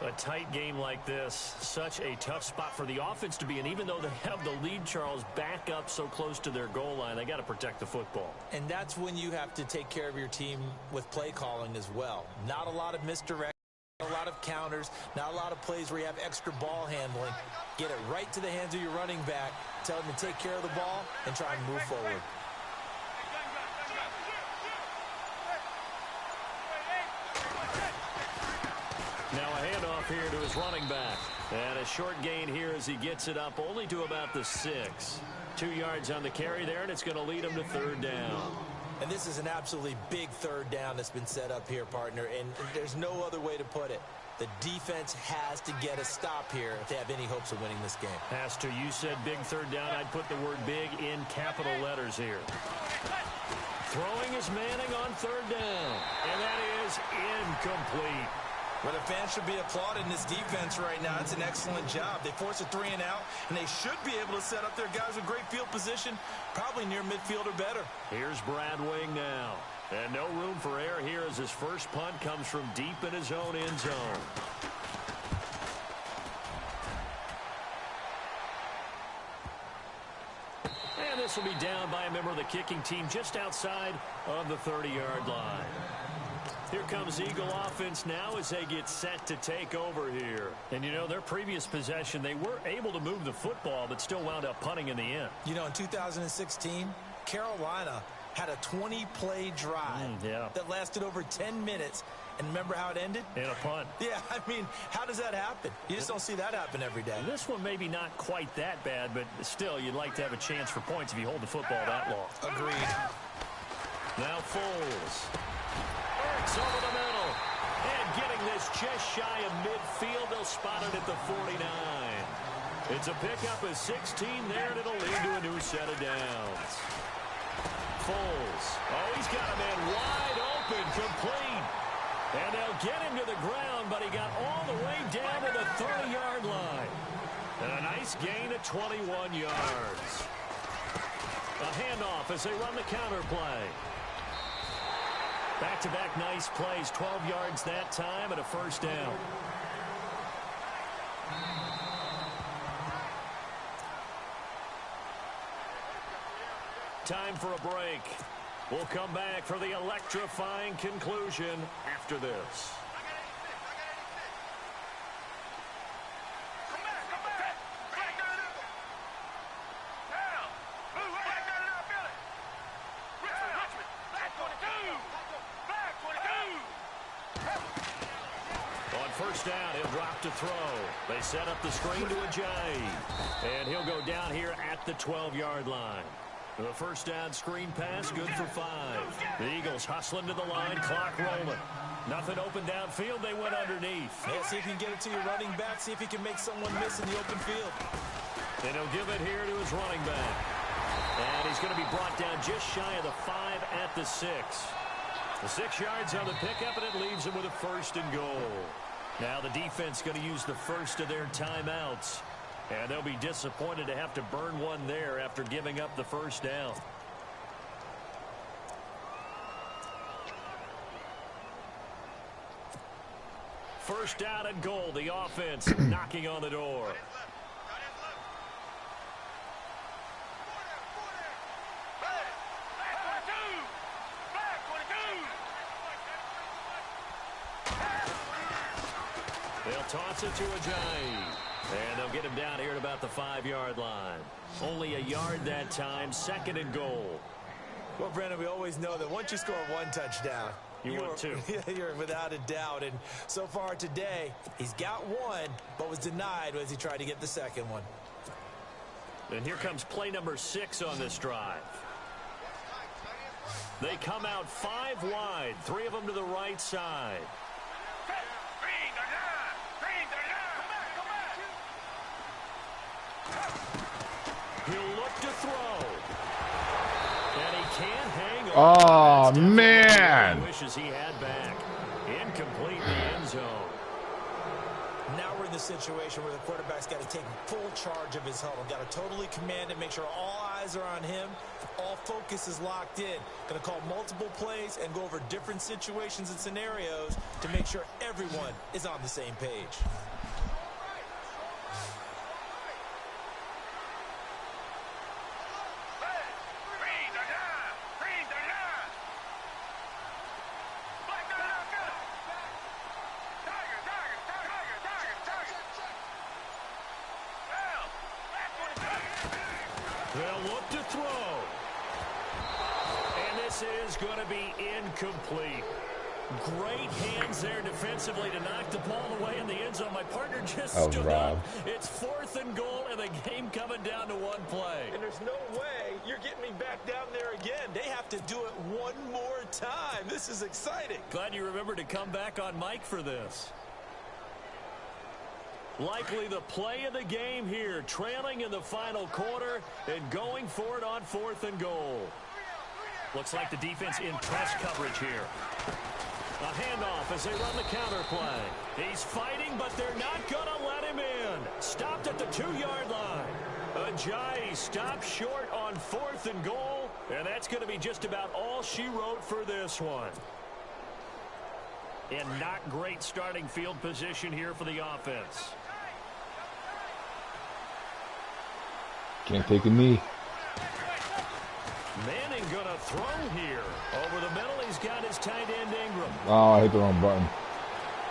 A tight game like this, such a tough spot for the offense to be in. Even though they have the lead, Charles, back up so close to their goal line, they got to protect the football. And that's when you have to take care of your team with play calling as well. Not a lot of misdirection. A lot of counters, not a lot of plays where you have extra ball handling. Get it right to the hands of your running back, tell him to take care of the ball, and try and move forward. Now a handoff here to his running back. And a short gain here as he gets it up only to about the 6. 2 yards on the carry there, and it's going to lead him to 3rd down. And this is an absolutely big 3rd down that's been set up here, partner, and there's no other way to put it. The defense has to get a stop here if they have any hopes of winning this game. Has to. You said big 3rd down. I'd put the word big in capital letters here. Throwing is Manning on 3rd down, and that is incomplete. Well, the fans should be applauding this defense right now. It's an excellent job. They force a 3 and out, and they should be able to set up their guys with great field position, probably near midfield or better. Here's Brad Wing now. And no room for error here as his first punt comes from deep in his own end zone. And this will be down by a member of the kicking team just outside of the 30-yard line. Here comes Eagle offense now as they get set to take over here. And, you know, their previous possession, they were able to move the football but still wound up punting in the end. You know, in 2016, Carolina had a 20-play drive that lasted over 10 minutes. And remember how it ended? In a punt. Yeah, I mean, how does that happen? You just don't see that happen every day. This one maybe not quite that bad, but still, you'd like to have a chance for points if you hold the football that long. Agreed. Now Foles. It's over the middle. And getting this just shy of midfield. They'll spot it at the 49. It's a pickup of 16 there, and it'll lead to a new set of downs. Foles. Oh, he's got a man wide open, complete. And they'll get him to the ground, but he got all the way down to the 30-yard line. And a nice gain of 21 yards. A handoff as they run the counter play. Back-to-back nice plays, 12 yards that time and a 1st down. Time for a break. We'll come back for the electrifying conclusion after this. First down, he'll drop to throw. They set up the screen to Ajayi. And he'll go down here at the 12-yard line. The first down screen pass, good for 5. The Eagles hustling to the line, clock rolling. Nothing open downfield, they went underneath. Yeah, see if you can get it to your running back, see if you can make someone miss in the open field. And he'll give it here to his running back. And he's going to be brought down just shy of the 5 at the 6. The 6 yards on the pickup, and it leaves him with a 1st and goal. Now the defense going to use the first of their timeouts. And they'll be disappointed to have to burn one there after giving up the 1st down. First down and goal. The offense knocking on the door. They'll toss it to Ajayi. And they'll get him down here at about the 5-yard line. Only a yard that time, 2nd and goal. Well, Brandon, we always know that once you score 1 touchdown, you want 2. You're without a doubt. And so far today, he's got 1, but was denied as he tried to get the 2nd one. And here comes play number 6 on this drive. They come out 5 wide, 3 of them to the right side. He'll look to throw. And he can't hang on. Oh, man. Wishes he had back. Incomplete in the end zone. Now we're in the situation where the quarterback's got to take full charge of his huddle. Got to totally command it, make sure all eyes are on him. All focus is locked in. Going to call multiple plays and go over different situations and scenarios to make sure everyone is on the same page. They'll look to throw. And this is going to be incomplete. Great hands there defensively to knock the ball away in the end zone. My partner just stood up. It's 4th and goal, and the game coming down to 1 play. And there's no way you're getting me back down there again. They have to do it one more time. This is exciting. Glad you remembered to come back on mic for this. Likely the play of the game here, trailing in the final quarter and going for it on 4th and goal. Looks like the defense in press coverage here. A handoff as they run the counter play. He's fighting, but they're not going to let him in. Stopped at the 2-yard line. Ajayi stopped short on 4th and goal, and that's going to be just about all she wrote for this one. And not great starting field position here for the offense. Can't take a knee. Manning gonna throw here. Over the middle, he's got his tight end Ingram. Oh, I hit the wrong button.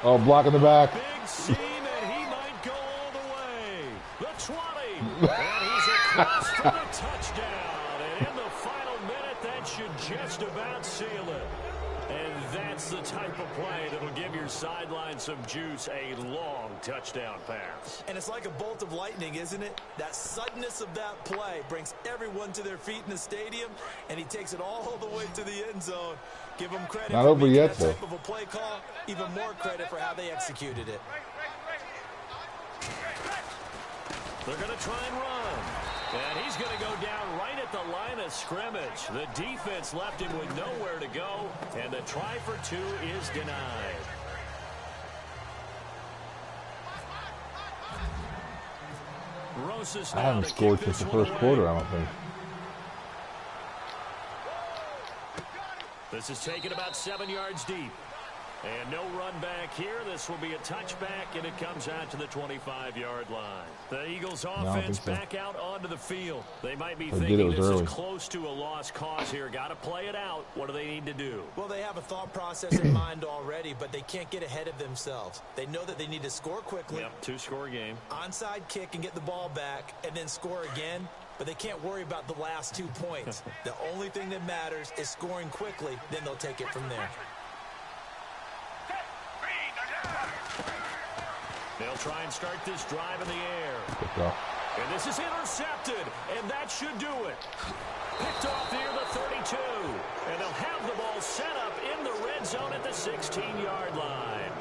Oh, block in the back. Big seam, and he might go all the way. The 20. And he's across for the touchdown. And in the final minute, that should just about seal it. And that's the type of play that'll give your sideline some juice, a long touchdown pass. And it's like a bolt of lightning, isn't it? That suddenness of that play brings everyone to their feet in the stadium, and he takes it all the way to the end zone. Give him credit Not for over making yet, that though. type of a play call. Even more credit for how they executed it. They're going to try and run. And he's going to go down right at the line of scrimmage. The defense left him with nowhere to go, and the try for 2 is denied. Rosas I haven't scored since the first quarter, I don't think. This is taken about 7 yards deep. And no run back here. This will be a touchback, and it comes out to the 25-yard line. The Eagles offense back out onto the field. They might be thinking this is close to a lost cause here. Got to play it out. What do they need to do? Well, they have a thought process in mind already, but they can't get ahead of themselves. They know that they need to score quickly. Yep, 2-score game. Onside kick and get the ball back, and then score again. But they can't worry about the last 2 points. The only thing that matters is scoring quickly. Then they'll take it from there. They'll try and start this drive in the air. And this is intercepted, and that should do it. Picked off near the 32. And they'll have the ball set up in the red zone at the 16-yard line.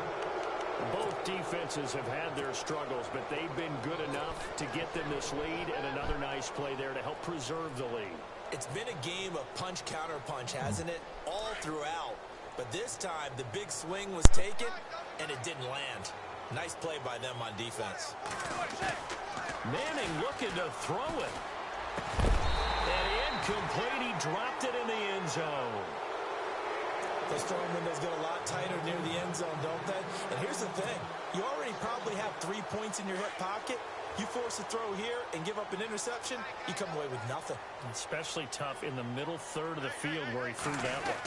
Both defenses have had their struggles, but they've been good enough to get them this lead, and another nice play there to help preserve the lead. It's been a game of punch-counter-punch, hasn't it? All throughout. But this time, the big swing was taken, and it didn't land. Nice play by them on defense. Manning looking to throw it. And incomplete. He dropped it in the end zone. Those throwing windows get a lot tighter near the end zone, don't they? And here's the thing. You already probably have 3 points in your hip pocket. You force a throw here and give up an interception, you come away with nothing. Especially tough in the middle third of the field where he threw that one.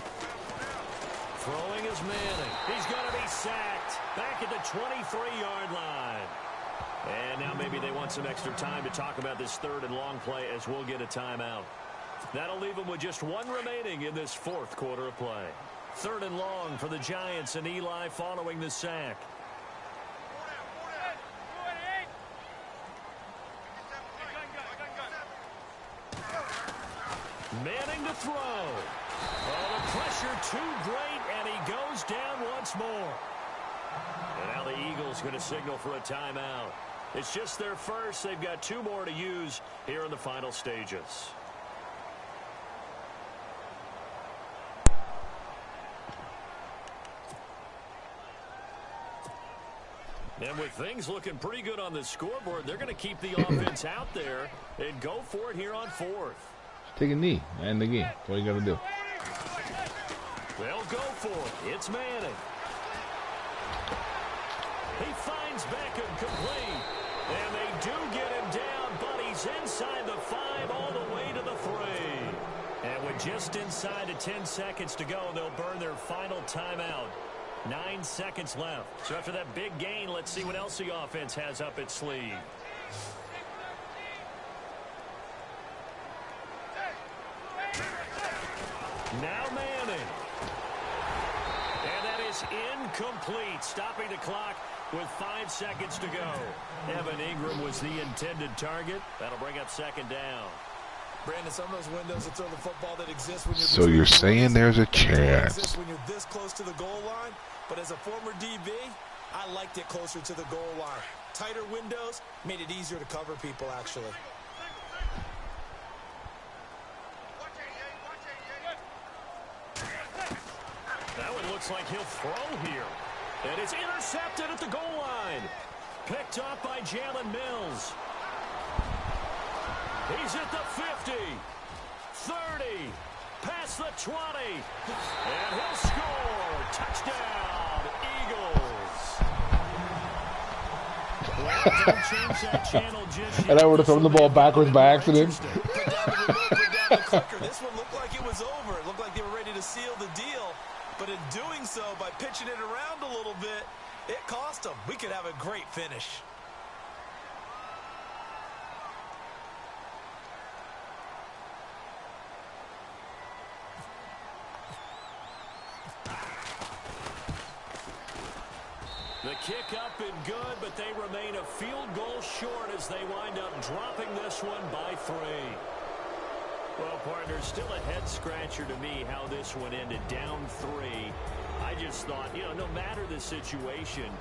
Throwing is Manning. He's going to be sacked back at the 23-yard line. And now maybe they want some extra time to talk about this 3rd and long play as we'll get a timeout. That'll leave them with just 1 remaining in this 4th quarter of play. 3rd and long for the Giants and Eli following the sack. Manning to throw. Oh, the pressure too great, and he goes down once more. And now the Eagles going to signal for a timeout. It's just their first. They've got 2 more to use here in the final stages. And with things looking pretty good on the scoreboard, they're going to keep the offense out there and go for it here on 4th. Take a knee and end the game. That's all you got to do. They'll go for it. It's Manning. He finds Beckham complete. And they do get him down, but he's inside the 5 all the way to the 3. And with just inside of 10 seconds to go, they'll burn their final timeout. 9 seconds left. So after that big gain, let's see what else the offense has up its sleeve. Now Manning. And that is incomplete, stopping the clock with 5 seconds to go. Evan Ingram was the intended target. That'll bring up 2nd down. Brandon, some of those windows to throw the football that exists when you're So you're saying there's a chance. when you're this close to the goal line, but as a former DB, I liked it closer to the goal line. Tighter windows made it easier to cover people, actually. That one looks like he'll throw here. And it's intercepted at the goal line. Picked up by Jalen Mills. He's at the 50, 30, past the 20, and he'll score. Touchdown, Eagles. Well, don't change that channel just yet. And I would have thrown the ball backwards by accident. Put down the remote, put down the clicker. This one looked like it was over. It looked like they were ready to seal the deal. But in doing so, by pitching it around a little bit, it cost them. We could have a great finish. The kick up and good, but they remain a field goal short as they wind up dropping this one by 3. Well, partner, still a head-scratcher to me how this one ended down 3. I just thought, no matter the situation,